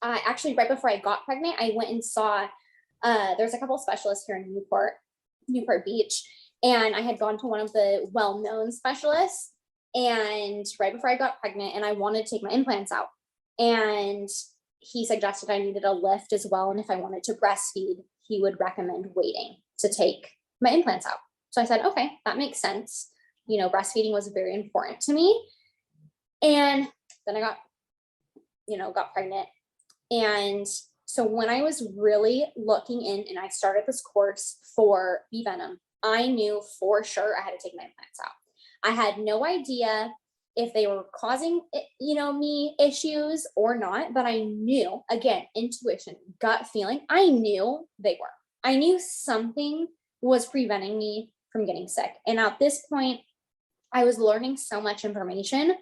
actually right before I got pregnant, I went and saw, there's a couple of specialists here in Newport Beach. And I had gone to one of the well-known specialists, and right before I got pregnant, and I wanted to take my implants out. And he suggested I needed a lift as well. And if I wanted to breastfeed, he would recommend waiting to take my implants out. So I said, okay, that makes sense. You know, breastfeeding was very important to me. And Then I got pregnant. And so when I was really looking in and I started this course for Venom, I knew for sure I had to take my implants out. I had no idea if they were causing, me issues or not, but I knew, again, intuition, gut feeling, I knew they were. I knew something was preventing me from getting sick. And at this point, I was learning so much information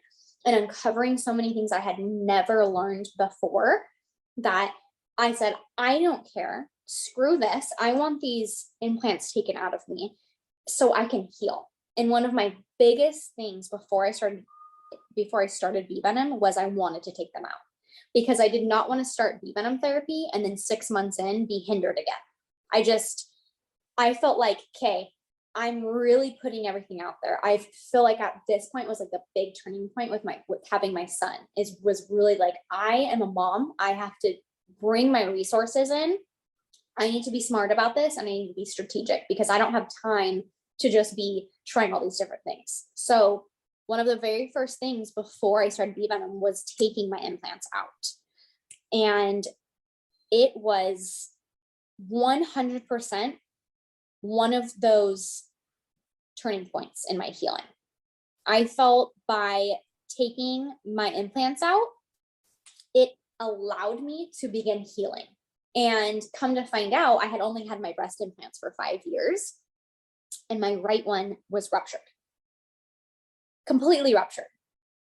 and uncovering so many things I had never learned before that I said, I don't care. Screw this. I want these implants taken out of me so I can heal. And one of my biggest things before I started Venom was I wanted to take them out because I did not want to start Venom Therapy and then 6 months in be hindered again. I felt like, okay, I'm really putting everything out there. I feel like at this point was like the big turning point with having my son was really like, I am a mom. I have to bring my resources in. I need to be smart about this and I need to be strategic because I don't have time to just be trying all these different things. So one of the very first things before I started Venom was taking my implants out. And it was 100% one of those turning points in my healing. I felt by taking my implants out, it allowed me to begin healing. And come to find out, I had only had my breast implants for 5 years, and my right one was ruptured, completely ruptured.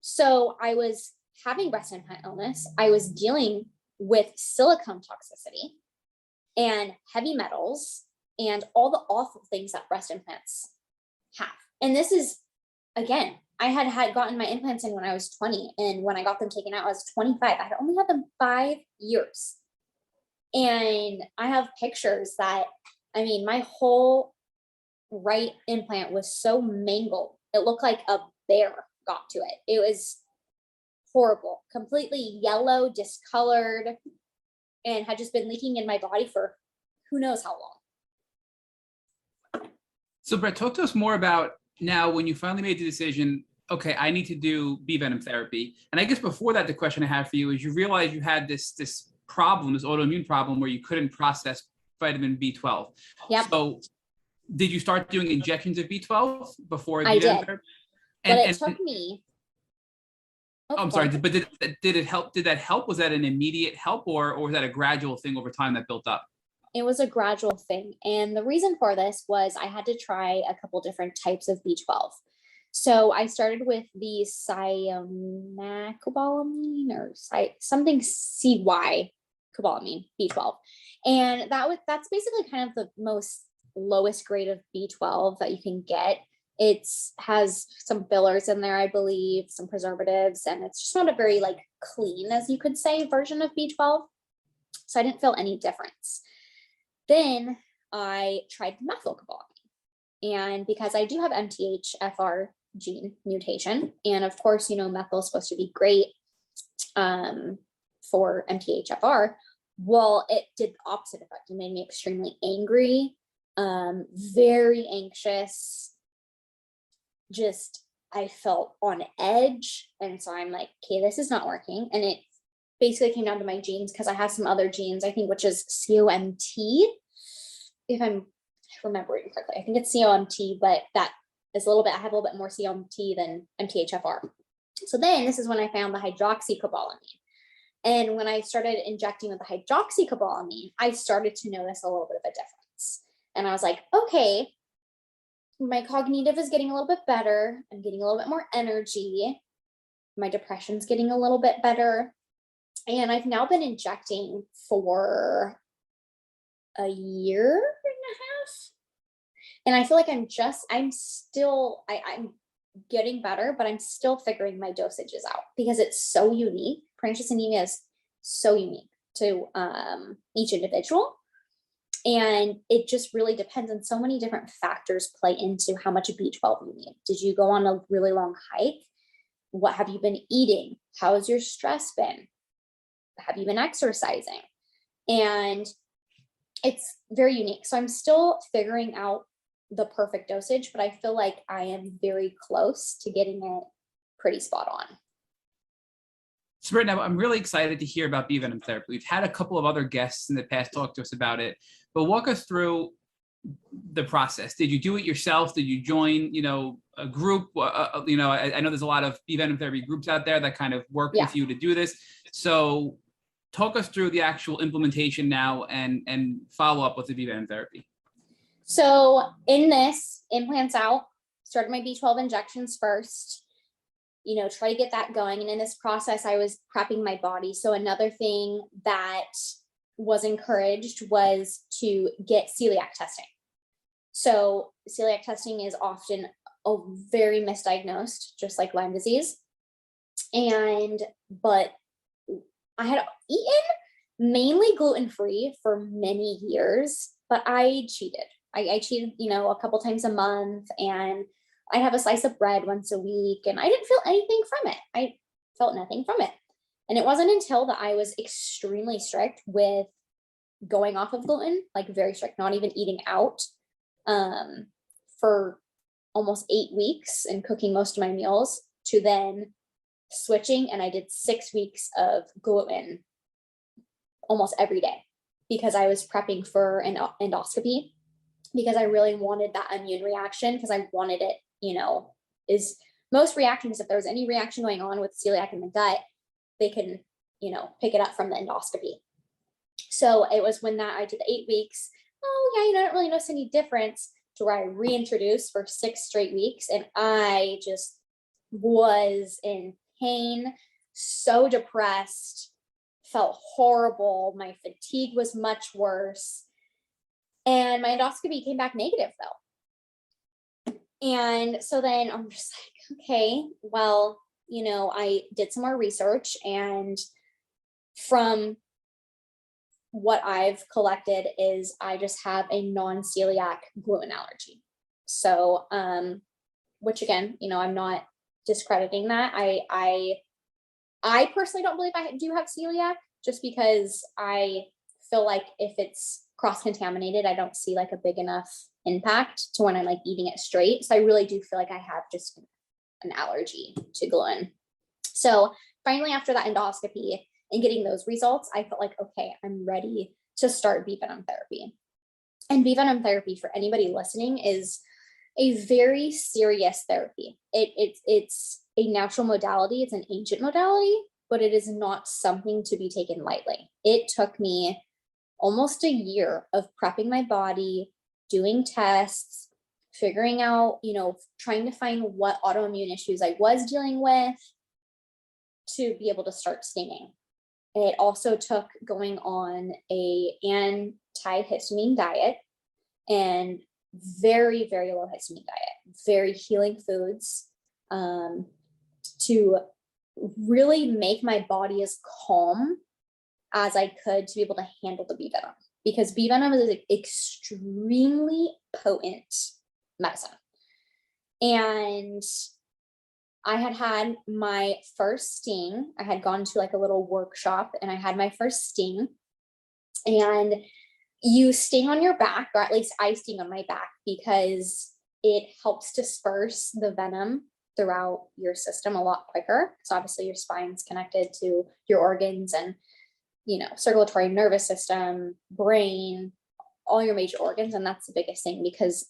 So I was having breast implant illness. I was dealing with silicone toxicity and heavy metals and all the awful things that breast implants have. And this is, again, I had gotten my implants in when I was 20. And when I got them taken out, I was 25. I had only had them 5 years. And I have pictures that, my whole right implant was so mangled. It looked like a bear got to it. It was horrible, completely yellow, discolored, and had just been leaking in my body for who knows how long. So Brett, talk to us more about now when you finally made the decision, okay, I need to do Venom Therapy. And I guess before that, the question I have for you is you realize you had this problem, this autoimmune problem where you couldn't process vitamin B12. Yep. So did you start doing injections of B12 before I Venom did. Therapy? But it took me. Oh, I'm sorry, but did it help? Did that help? Was that an immediate help or was that a gradual thing over time that built up? It was a gradual thing. And the reason for this was I had to try a couple different types of B12. So I started with the cyanocobalamin or something CY cobalamin B12. And that's basically kind of the most lowest grade of B12 that you can get. It has some fillers in there, I believe, some preservatives, and it's just not a very clean, as you could say, version of B12. So I didn't feel any difference. Then I tried methylcobalamin, and because I do have MTHFR gene mutation, and of course, methyl is supposed to be great for MTHFR. Well, it did the opposite effect. It made me extremely angry, very anxious. I felt on edge. And so I'm like, okay, this is not working. And it basically came down to my genes because I have some other genes, I think, which is COMT, if I'm remembering correctly. I think it's COMT, but that is I have a little bit more COMT than MTHFR. So then this is when I found the hydroxycobalamin. And when I started injecting with the hydroxycobalamin, I started to notice a little bit of a difference. And I was like, okay, my cognitive is getting a little bit better. I'm getting a little bit more energy. My depression's getting a little bit better. And I've now been injecting for a year and a half. And I feel like I'm getting better, but I'm still figuring my dosages out because it's so unique. Pernicious anemia is so unique to each individual. And it just really depends on so many different factors play into how much B12 you need. Did you go on a really long hike? What have you been eating? How has your stress been? Have you been exercising? And it's very unique. So I'm still figuring out the perfect dosage, but I feel like I am very close to getting it pretty spot on. So right now, I'm really excited to hear about Venom Therapy. We've had a couple of other guests in the past talk to us about it, but walk us through the process. Did you do it yourself? Did you join, a group? I know there's a lot of Venom Therapy groups out there that kind of work with you to do this. So talk us through the actual implementation now and follow up with the Venom Therapy. So in this, implants out, started my B12 injections first, try to get that going. And in this process, I was prepping my body. So another thing that was encouraged was to get celiac testing. So celiac testing is often very misdiagnosed, just like Lyme disease. But I had eaten mainly gluten-free for many years, but I cheated. I cheated, a couple times a month, and I'd have a slice of bread once a week, and I didn't feel anything from it. I felt nothing from it. And it wasn't until that I was extremely strict with going off of gluten, like very strict, not even eating out, for almost 8 weeks and cooking most of my meals, to then switching. And I did 6 weeks of gluten almost every day because I was prepping for an endoscopy, because I really wanted that immune reaction, because I wanted it, is most reactions, if there's any reaction going on with celiac in the gut, they can, pick it up from the endoscopy. So it was when that I did the 8 weeks. Oh yeah, I don't really notice any difference, to where I reintroduced for 6 straight weeks. And I just was in pain, so depressed, felt horrible. My fatigue was much worse. And my endoscopy came back negative though. And so then I'm just like, okay, well, I did some more research, and from what I've collected is I just have a non-celiac gluten allergy. So, which again, I'm not discrediting that. I personally don't believe I do have celiac, just because I feel like if it's cross-contaminated, I don't see like a big enough impact to when I'm like eating it straight. So I really do feel like I have just an allergy to gluten. So finally, after that endoscopy and getting those results, I felt like, okay, I'm ready to start Venom Therapy. And Venom Therapy, for anybody listening, is a very serious therapy. It's a natural modality. It's an ancient modality, but it is not something to be taken lightly. It took me almost a year of prepping my body, doing tests, figuring out, trying to find what autoimmune issues I was dealing with to be able to start stinging. It also took going on a anti-histamine diet, and very, very low histamine diet, very healing foods, to really make my body as calm as I could to be able to handle the bee venom, because bee venom is an extremely potent medicine. And I had my first sting. I had gone to like a little workshop, and I had my first sting. And you sting on your back, or at least I sting on my back, because it helps disperse the venom throughout your system a lot quicker. So obviously your spine's connected to your organs and, circulatory, nervous system, brain, all your major organs. And that's the biggest thing, because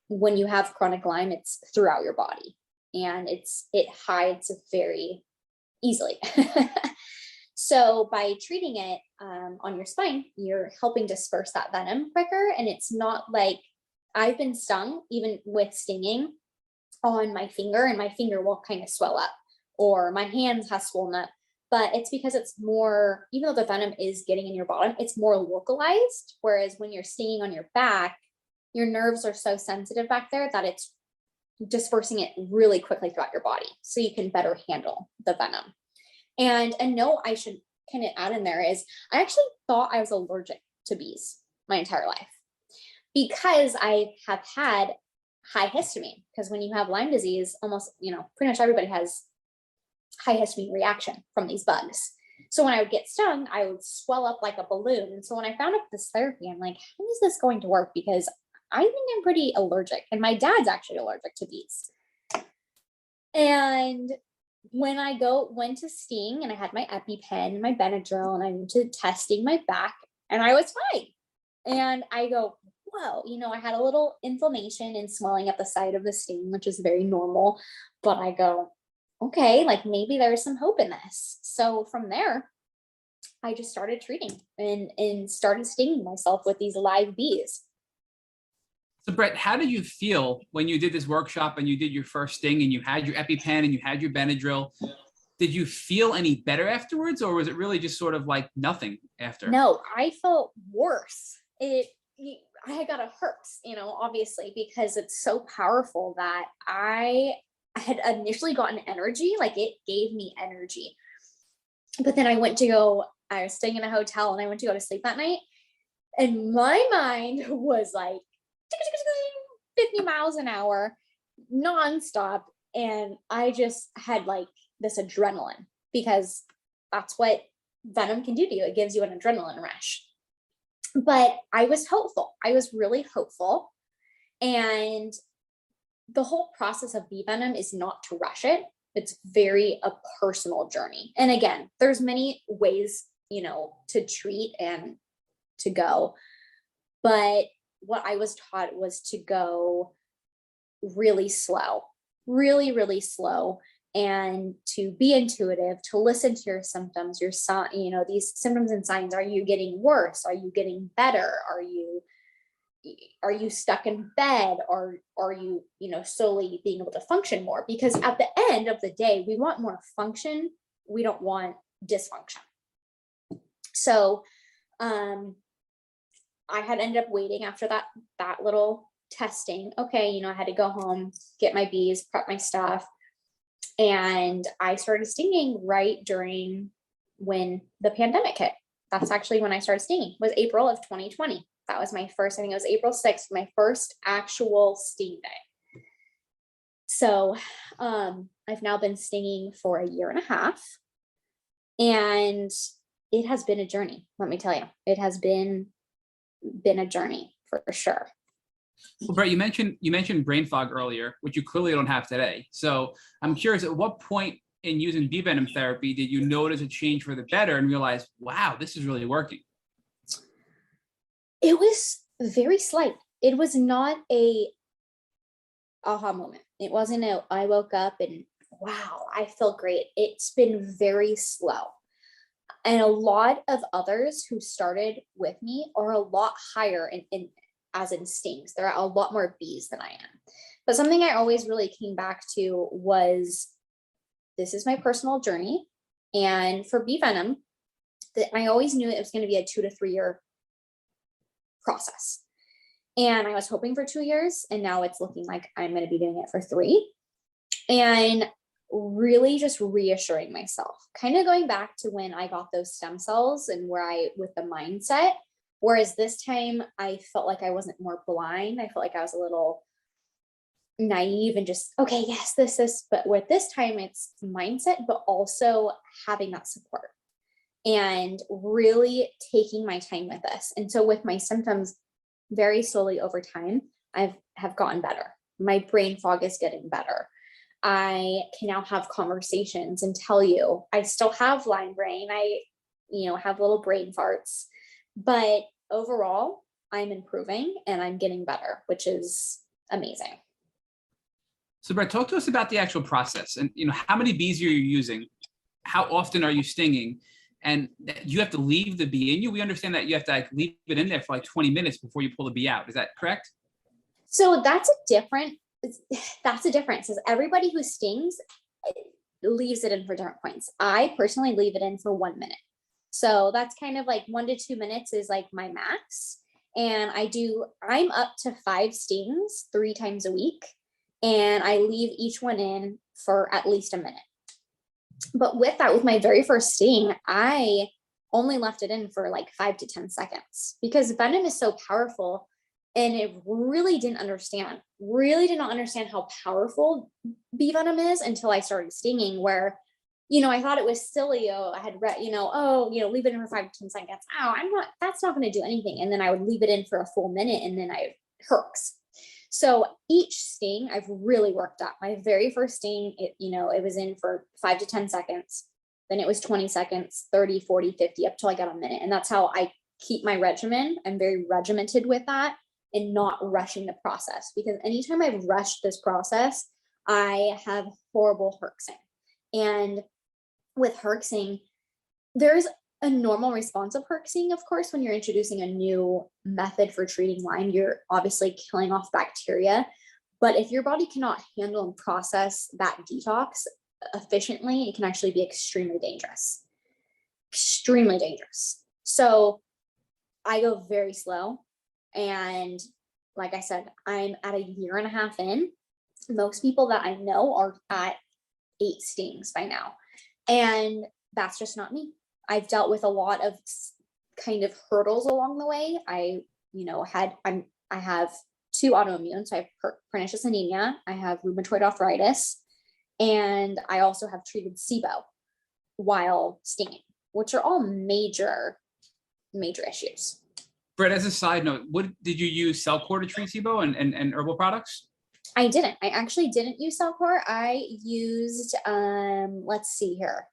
when you have chronic Lyme, it's throughout your body, and it hides very easily. So by treating it on your spine, you're helping disperse that venom quicker. And it's not like, I've been stung even with stinging on my finger, and my finger will kind of swell up, or my hands have swollen up. But it's because it's more, even though the venom is getting in your bottom, it's more localized. Whereas when you're stinging on your back, your nerves are so sensitive back there that it's dispersing it really quickly throughout your body, so you can better handle the venom. And a note I should kind of add in there is, I actually thought I was allergic to bees my entire life, because I have had high histamine. Because when you have Lyme disease, almost, pretty much everybody has high histamine reaction from these bugs. So when I would get stung, I would swell up like a balloon. And so when I found out this therapy, I'm like, how is this going to work? Because I think I'm pretty allergic, and my dad's actually allergic to bees. And when I went to sting and I had my EpiPen, my Benadryl, and I went to testing my back and I was fine. And I go, whoa, I had a little inflammation and swelling at the side of the sting, which is very normal. But I go, okay, like maybe there's some hope in this. So from there, I just started treating and started stinging myself with these live bees. So Brett, how did you feel when you did this workshop and you did your first sting and you had your EpiPen and you had your Benadryl? Did you feel any better afterwards, or was it really just sort of like nothing after? No, I felt worse. I got a hurts, obviously, because it's so powerful that I had initially gotten energy, like it gave me energy. But then I was staying in a hotel and I went to go to sleep that night. And my mind was like 50 miles an hour, nonstop. And I just had like this adrenaline, because that's what Venom can do to you. It gives you an adrenaline rush. But I was hopeful. I was really hopeful. And the whole process of bee venom is not to rush it. It's very a personal journey. And again, there's many ways, to treat and to go. But what I was taught was to go really slow, really, really slow, and to be intuitive, to listen to your symptoms, these symptoms and signs. Are you getting worse? Are you getting better? Are you stuck in bed? Or are you, slowly being able to function more? Because at the end of the day, we want more function. We don't want dysfunction. So, I had ended up waiting after that little testing. Okay, I had to go home, get my bees, prep my stuff. And I started stinging right during when the pandemic hit. That's actually when I started stinging, was April of 2020. That was my first, I think it was April 6th, my first actual sting day. So I've now been stinging for a year and a half. And it has been a journey, let me tell you. It has been a journey for sure. Well, Brett, you mentioned brain fog earlier, which you clearly don't have today. So I'm curious, at what point in using bee venom therapy did you notice a change for the better and realize, wow, this is really working? It was very slight. It was not a aha moment. It wasn't I woke up and wow, I feel great. It's been very slow. And a lot of others who started with me are a lot higher as in stings. There are a lot more bees than I am. But something I always really came back to was, this is my personal journey. And for bee venom, I always knew it was going to be a 2 to 3 year process. And I was hoping for 2 years, and now it's looking like I'm going to be doing it for 3. And really just reassuring myself, kind of going back to when I got those stem cells and with the mindset. Whereas this time I felt like I wasn't more blind. I felt like I was a little naive and just, okay, yes, this, but with this time it's mindset, but also having that support and really taking my time with this. And so with my symptoms, very slowly over time, have gotten better. My brain fog is getting better. I can now have conversations and tell you, I still have Lyme brain. I, have little brain farts, but overall I'm improving and I'm getting better, which is amazing. So Brett, talk to us about the actual process and, how many bees are you using? How often are you stinging? And you have to leave the bee in you. We understand that you have to leave it in there for 20 minutes before you pull the bee out. Is that correct? So that's a difference. Is everybody who stings leaves it in for different points. I personally leave it in for 1 minute. So that's kind of 1 to 2 minutes is my max. And I'm up to 5 stings 3 times a week. And I leave each one in for at least a minute. But with my very first sting, I only left it in for 5 to 10 seconds because venom is so powerful. And it really did not understand how powerful bee venom is until I started stinging, where, I thought it was silly. I had read, leave it in for 5 to 10 seconds. Oh, that's not going to do anything. And then I would leave it in for a full minute and then it hurts. So each sting I've really worked up. My very first sting, it was in for 5 to 10 seconds. Then it was 20 seconds, 30, 40, 50, up till I got a minute. And that's how I keep my regimen. I'm very regimented with that and not rushing the process, because anytime I've rushed this process, I have horrible herxing. And with herxing, there's a normal response of herxing, of course. When you're introducing a new method for treating Lyme, you're obviously killing off bacteria. But if your body cannot handle and process that detox efficiently, it can actually be extremely dangerous. Extremely dangerous. So I go very slow. And like I said, I'm at a year and a half in. Most people that I know are at 8 stings by now. And that's just not me. I've dealt with a lot of kind of hurdles along the way. I have 2 autoimmune. So I have pernicious anemia, I have rheumatoid arthritis, and I also have treated SIBO while stinging, which are all major issues. Brett, as a side note, what did you use Cellcore to treat SIBO and herbal products? I didn't. I actually didn't use Cellcore. I used, let's see here.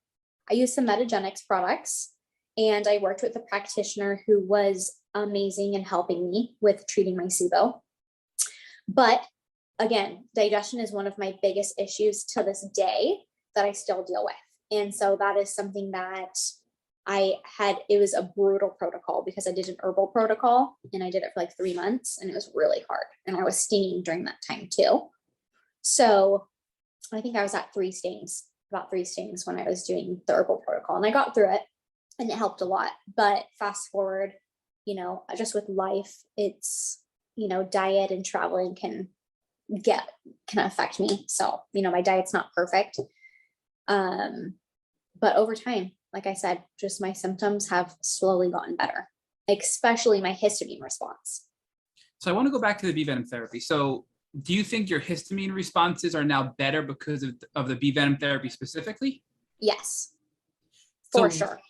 I used some Metagenics products, and I worked with a practitioner who was amazing in helping me with treating my SIBO. But again, digestion is one of my biggest issues to this day that I still deal with. And so that is something that it was a brutal protocol, because I did an herbal protocol and I did it for like 3 months, and it was really hard. And I was stinging during that time too. So I think I was at about 3 stings when I was doing the herbal protocol, and I got through it and it helped a lot. But fast forward, just with life, it's, diet and traveling can affect me. So, my diet's not perfect. But over time, like I said, just my symptoms have slowly gotten better, especially my histamine response. So I want to go back to the bee venom therapy. So do you think your histamine responses are now better because of the bee venom therapy specifically? Yes, for So sure.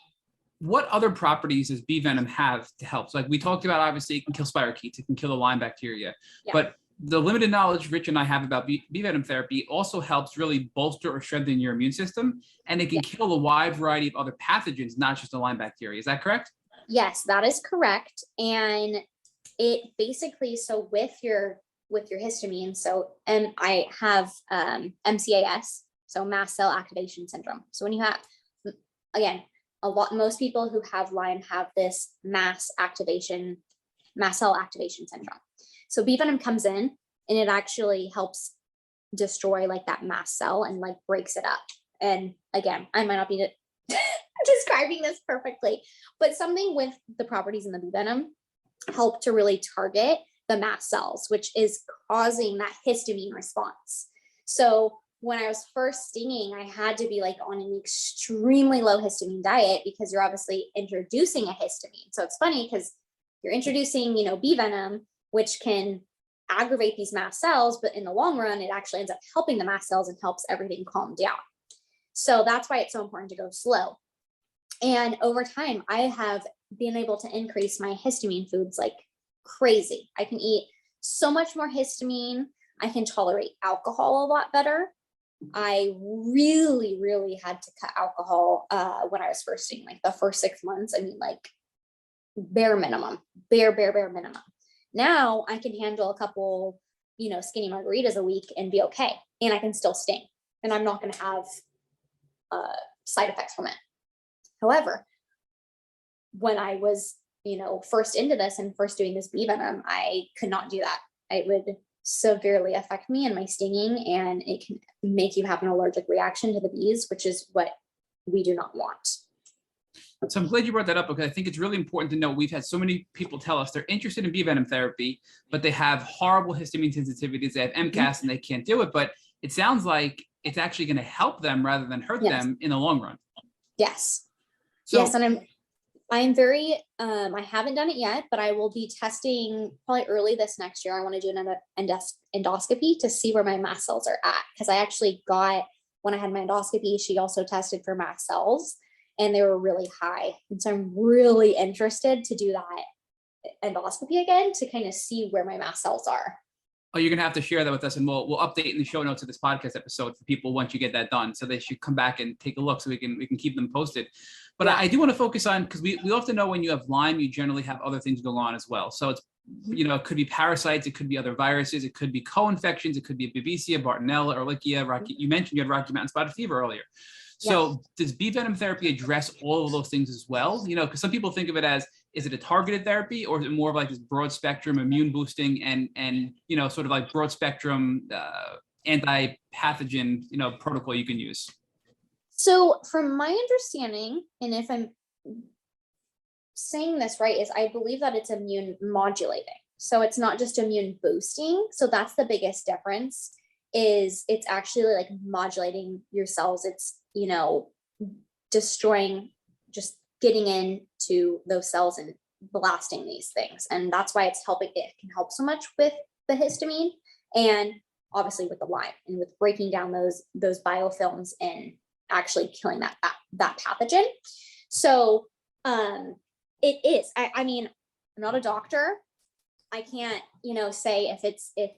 what other properties does bee venom have to help? So like we talked about, obviously it can kill spirochetes, it can kill the Lyme bacteria, Yeah. but the limited knowledge Rich and I have about bee venom therapy also helps really bolster or strengthen your immune system, and it can kill a wide variety of other pathogens, not just the Lyme bacteria. Is that correct? Yes, that is correct. And it basically, so with your histamine, and I have MCAS, so mast cell activation syndrome. So when you have, again, most people who have Lyme have this mast cell activation syndrome. So bee venom comes in and it actually helps destroy like that mast cell and like breaks it up. And again, I might not be describing this perfectly, but something with the properties in the bee venom help to really target the mast cells, which is causing that histamine response. So when I was first stinging, I had to be like on an extremely low histamine diet, because you're obviously introducing a histamine. So it's funny because you're introducing, bee venom, which can aggravate these mast cells, but in the long run, it actually ends up helping the mast cells and helps everything calm down. So that's why it's so important to go slow. And over time, I have been able to increase my histamine foods like crazy. I can eat so much more histamine. I can tolerate alcohol a lot better. I really, really had to cut alcohol when I was first stinging, like the first 6 months. I mean, like bare minimum. Now I can handle a couple, skinny margaritas a week and be okay. And I can still sting, and I'm not going to have side effects from it. However, when I was, first into this and first doing this bee venom, I could not do that. It would severely affect me and my stinging, and it can make you have an allergic reaction to the bees, which is what we do not want. So I'm glad you brought that up, because I think it's really important to know we've had so many people tell us they're interested in bee venom therapy, but they have horrible histamine sensitivities, they have MCAS and they can't do it. But it sounds like it's actually going to help them rather than hurt them in the long run. Yes. So, yes. And I'm very, I haven't done it yet, but I will be testing probably early this next year. I want to do an endoscopy to see where my mast cells are at. Because I actually when I had my endoscopy, she also tested for mast cells, and they were really high. And so I'm really interested to do that endoscopy again to kind of see where my mast cells are. Oh, you're gonna have to share that with us, and we'll update in the show notes of this podcast episode for people once you get that done. So they should come back and take a look, so we can keep them posted. But Yeah. I do want to focus on, because we often know when you have Lyme, you generally have other things going on as well. So it's, it could be parasites, it could be other viruses, it could be co-infections, it could be Babesia, Bartonella, Ehrlichia, you mentioned you had Rocky Mountain spotted fever earlier. So does bee venom therapy address all of those things as well? Because some people think of it as, is it a targeted therapy, or is it more of like this broad spectrum immune boosting and sort of like broad spectrum anti-pathogen, protocol you can use? So from my understanding, and if I'm saying this right, is I believe that it's immune modulating. So it's not just immune boosting. So that's the biggest difference, is it's actually like modulating your cells. It's, destroying, just getting into those cells and blasting these things. And that's why it's helping. It can help so much with the histamine, and obviously with the Lyme, and with breaking down those biofilms and actually killing that pathogen. So it is, I mean, I'm not a doctor. I can't, say if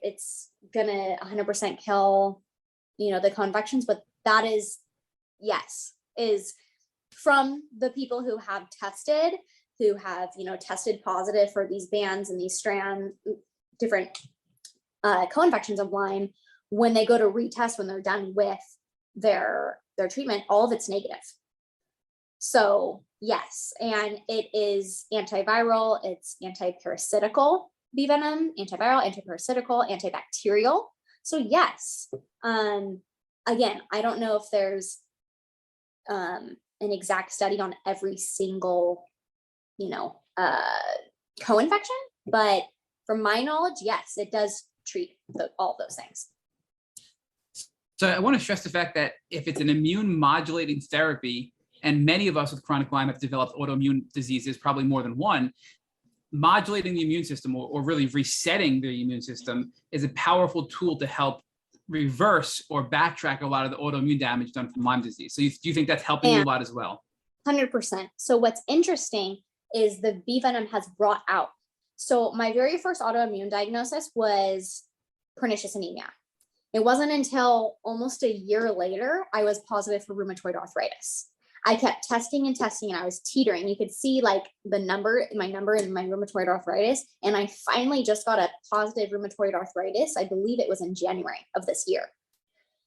it's gonna 100% kill, the co-infections, but that is, yes, is from the people who have tested, tested positive for these bands and these different co-infections of Lyme. When they go to retest, when they're done with their treatment, all of it's negative. So yes, and it is antiviral, it's antiparasitical, bee venom, antiviral, antiparasitical, antibacterial. So yes, again, I don't know if there's an exact study on every single, co-infection, but from my knowledge, yes, it does treat all of those things. So I want to stress the fact that if it's an immune modulating therapy, and many of us with chronic Lyme have developed autoimmune diseases, probably more than one, modulating the immune system, or really resetting the immune system, is a powerful tool to help reverse or backtrack a lot of the autoimmune damage done from Lyme disease. So do you think that's helping you a lot as well? 100%. So what's interesting is the bee venom has brought out. So my very first autoimmune diagnosis was pernicious anemia. It wasn't until almost a year later I was positive for rheumatoid arthritis. I kept testing and testing, and I was teetering. You could see like my number in my rheumatoid arthritis. And I finally just got a positive rheumatoid arthritis. I believe it was in January of this year.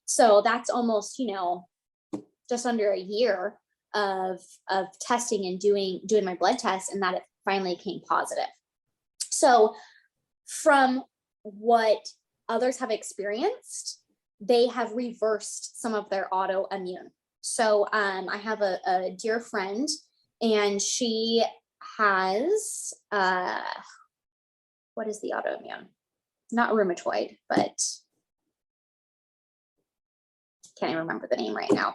So that's almost, just under a year of testing and doing my blood tests, and that it finally came positive. So from what others have experienced, they have reversed some of their autoimmune. So I have a dear friend, and she has, what is the autoimmune? Not rheumatoid, but can't even remember the name right now.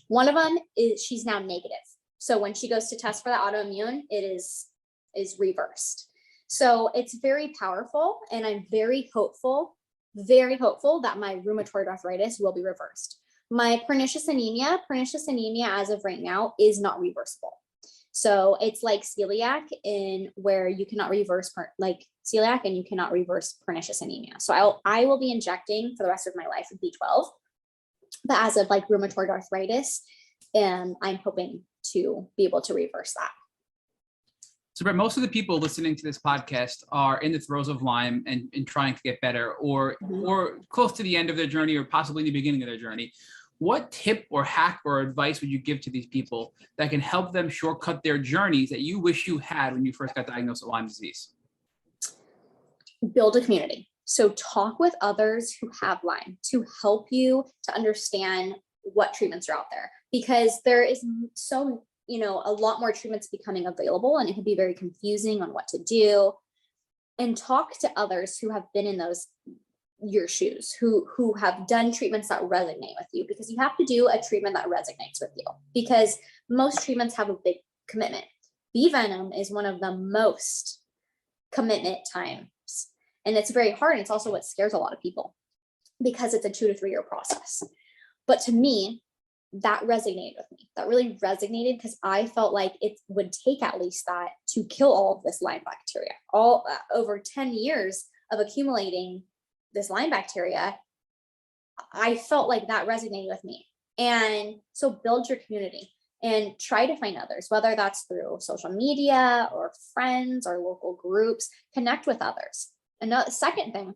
One of them is, she's now negative. So when she goes to test for the autoimmune, it is reversed. So it's very powerful, and I'm very hopeful that my rheumatoid arthritis will be reversed. My pernicious anemia as of right now is not reversible. So it's like celiac, in where you cannot reverse celiac, and you cannot reverse pernicious anemia. So I will be injecting for the rest of my life with B12. But as of like rheumatoid arthritis, I'm hoping to be able to reverse that. So Brett, most of the people listening to this podcast are in the throes of Lyme and trying to get better, or close to the end of their journey, or possibly the beginning of their journey. What tip or hack or advice would you give to these people that can help them shortcut their journeys that you wish you had when you first got diagnosed with Lyme disease? Build a community. So talk with others who have Lyme to help you to understand what treatments are out there, because there is a lot more treatments becoming available, and it can be very confusing on what to do. And talk to others who have been in your shoes, who have done treatments that resonate with you, because you have to do a treatment that resonates with you, because most treatments have a big commitment. Bee venom is one of the most commitment times, and it's very hard. And it's also what scares a lot of people, because it's a 2 to 3 year process. But to me, that resonated with me. That really resonated, because I felt like it would take at least that to kill all of this Lyme bacteria. All over 10 years of accumulating this Lyme bacteria, I felt like that resonated with me. And so build your community and try to find others, whether that's through social media or friends or local groups. Connect with others. Another second thing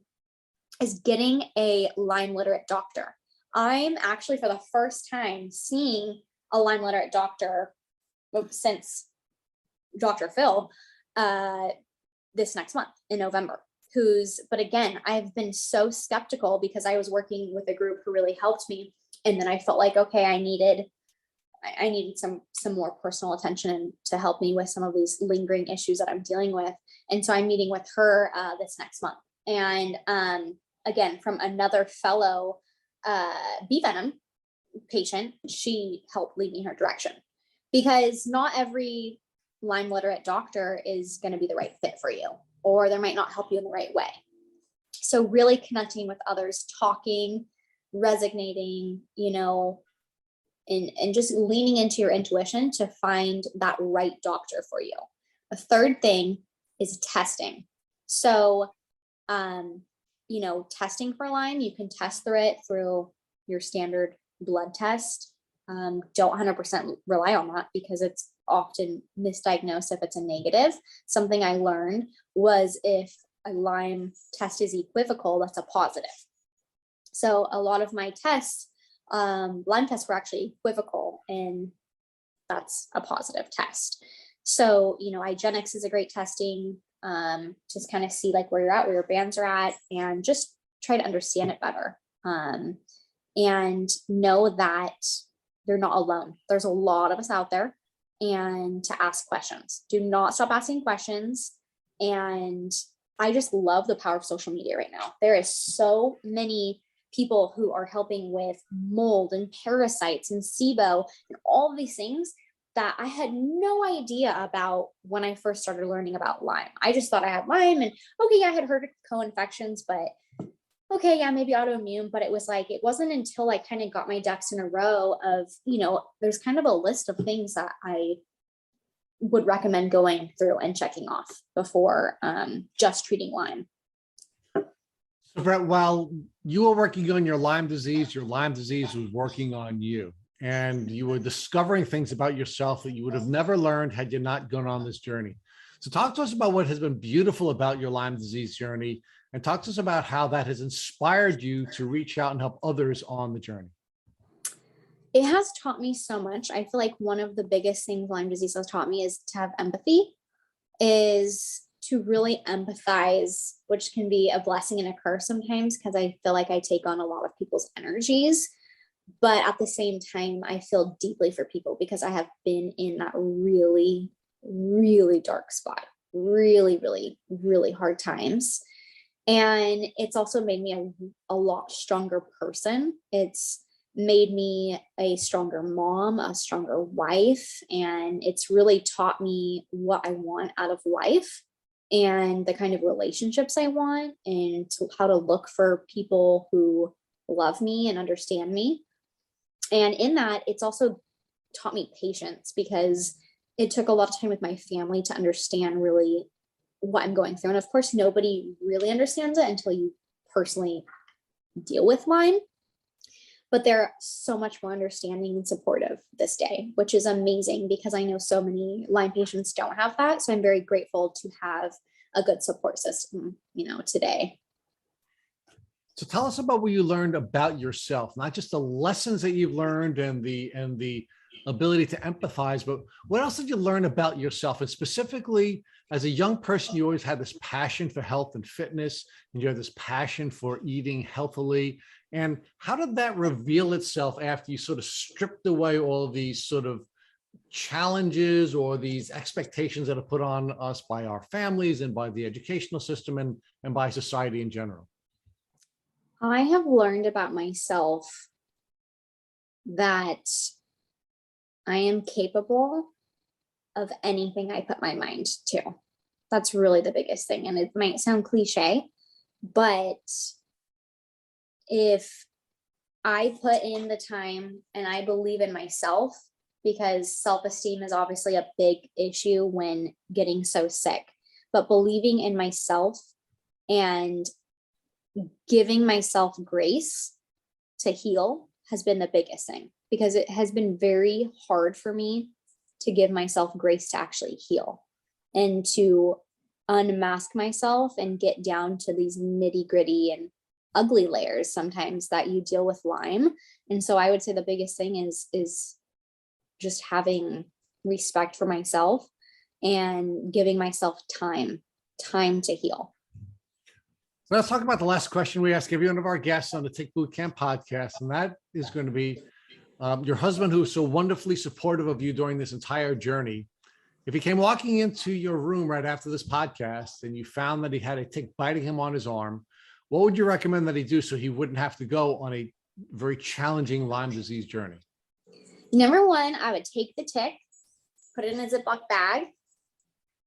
is getting a Lyme literate doctor. I'm actually for the first time seeing a Lyme literate doctor since Dr. Phil this next month in November. But again, I've been so skeptical because I was working with a group who really helped me. And then I felt like, okay, I needed some more personal attention to help me with some of these lingering issues that I'm dealing with. And so I'm meeting with her this next month. And again, from another fellow bee venom patient, she helped lead me in her direction, because not every Lyme literate doctor is going to be the right fit for you, or they might not help you in the right way. So really connecting with others, talking, resonating, and just leaning into your intuition to find that right doctor for you. A third thing is testing. So, testing for Lyme, you can test through your standard blood test. Don't 100% rely on that because it's often misdiagnosed if it's a negative. Something I learned was if a Lyme test is equivocal, that's a positive. So a lot of my tests, Lyme tests were actually equivocal, and that's a positive test. So, IGeneX is a great testing, just kind of see like where you're at, where your bands are at, and just try to understand it better. And know that you're not alone. There's a lot of us out there, and to ask questions. Do not stop asking questions. And I just love the power of social media right now. There is so many people who are helping with mold and parasites and SIBO and all of these things that I had no idea about when I first started learning about Lyme. I just thought I had Lyme, and okay, yeah, I had heard of co-infections, but okay, yeah, maybe autoimmune. But it wasn't until I kind of got my ducks in a row of, there's kind of a list of things that I would recommend going through and checking off before just treating Lyme. So Brett, while you were working on your Lyme disease was working on you, and you were discovering things about yourself that you would have never learned had you not gone on this journey. So talk to us about what has been beautiful about your Lyme disease journey, and talk to us about how that has inspired you to reach out and help others on the journey. It has taught me so much. I feel like one of the biggest things Lyme disease has taught me is to have empathy, is to really empathize, which can be a blessing and a curse sometimes, because I feel like I take on a lot of people's energies. But at the same time, I feel deeply for people because I have been in that really, really dark spot, really, really, really hard times. And it's also made me a lot stronger person. It's made me a stronger mom, a stronger wife, and it's really taught me what I want out of life and the kind of relationships I want, and how to look for people who love me and understand me. And in that, it's also taught me patience, because it took a lot of time with my family to understand really what I'm going through. And of course, nobody really understands it until you personally deal with Lyme. But they're so much more understanding and supportive this day, which is amazing, because I know so many Lyme patients don't have that. So I'm very grateful to have a good support system, today. So tell us about what you learned about yourself, not just the lessons that you've learned and the ability to empathize, but what else did you learn about yourself? And specifically, as a young person, you always had this passion for health and fitness, and you had this passion for eating healthily. And how did that reveal itself after you sort of stripped away all these sort of challenges or these expectations that are put on us by our families and by the educational system and by society in general? I have learned about myself that I am capable of anything I put my mind to. That's really the biggest thing. And it might sound cliche, but if I put in the time and I believe in myself, because self-esteem is obviously a big issue when getting so sick, but believing in myself and giving myself grace to heal has been the biggest thing, because it has been very hard for me to give myself grace to actually heal and to unmask myself and get down to these nitty gritty and ugly layers sometimes that you deal with Lyme. And so I would say the biggest thing is just having respect for myself and giving myself time to heal. So let's talk about the last question we ask every one of our guests on the Tick Bootcamp podcast. And that is going to be your husband, who is so wonderfully supportive of you during this entire journey. If he came walking into your room right after this podcast and you found that he had a tick biting him on his arm, what would you recommend that he do so he wouldn't have to go on a very challenging Lyme disease journey? Number one, I would take the tick, put it in a Ziploc bag,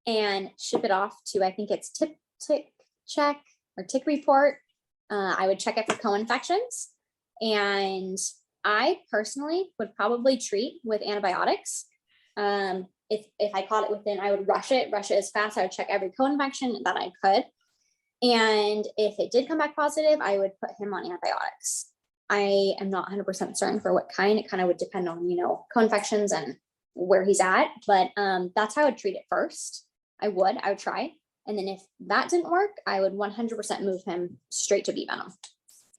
and ship it off to, I think it's tick check or tick report. I would check it for co-infections. And I personally would probably treat with antibiotics. If I caught it within, I would rush it as fast. I would check every co-infection that I could. And if it did come back positive, I would put him on antibiotics. I am not 100% certain for what kind. It kind of would depend on, co-infections and where he's at. But that's how I would treat it first. I would try. And then if that didn't work, I would 100% move him straight to Venom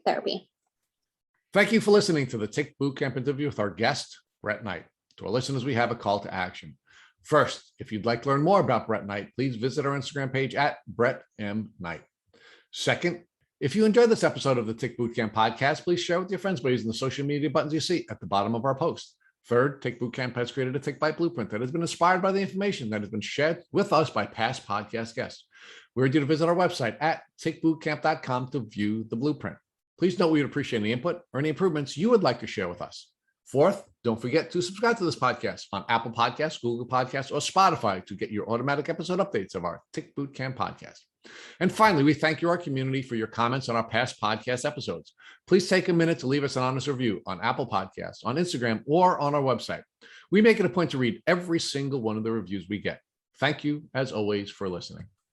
Therapy. Thank you for listening to the Tick Bootcamp interview with our guest, Brett Knight. To our listeners, we have a call to action. First, if you'd like to learn more about Brett Knight, please visit our Instagram page at Brett M. Knight. Second, if you enjoyed this episode of the Tick Bootcamp podcast, please share with your friends by using the social media buttons you see at the bottom of our post. Third, Tick Bootcamp has created a Tick Bite blueprint that has been inspired by the information that has been shared with us by past podcast guests. We urge you to visit our website at tickbootcamp.com to view the blueprint. Please note we would appreciate any input or any improvements you would like to share with us. Fourth, don't forget to subscribe to this podcast on Apple Podcasts, Google Podcasts, or Spotify to get your automatic episode updates of our Tick Bootcamp podcast. And finally, we thank you, our community, for your comments on our past podcast episodes. Please take a minute to leave us an honest review on Apple Podcasts, on Instagram, or on our website. We make it a point to read every single one of the reviews we get. Thank you, as always, for listening.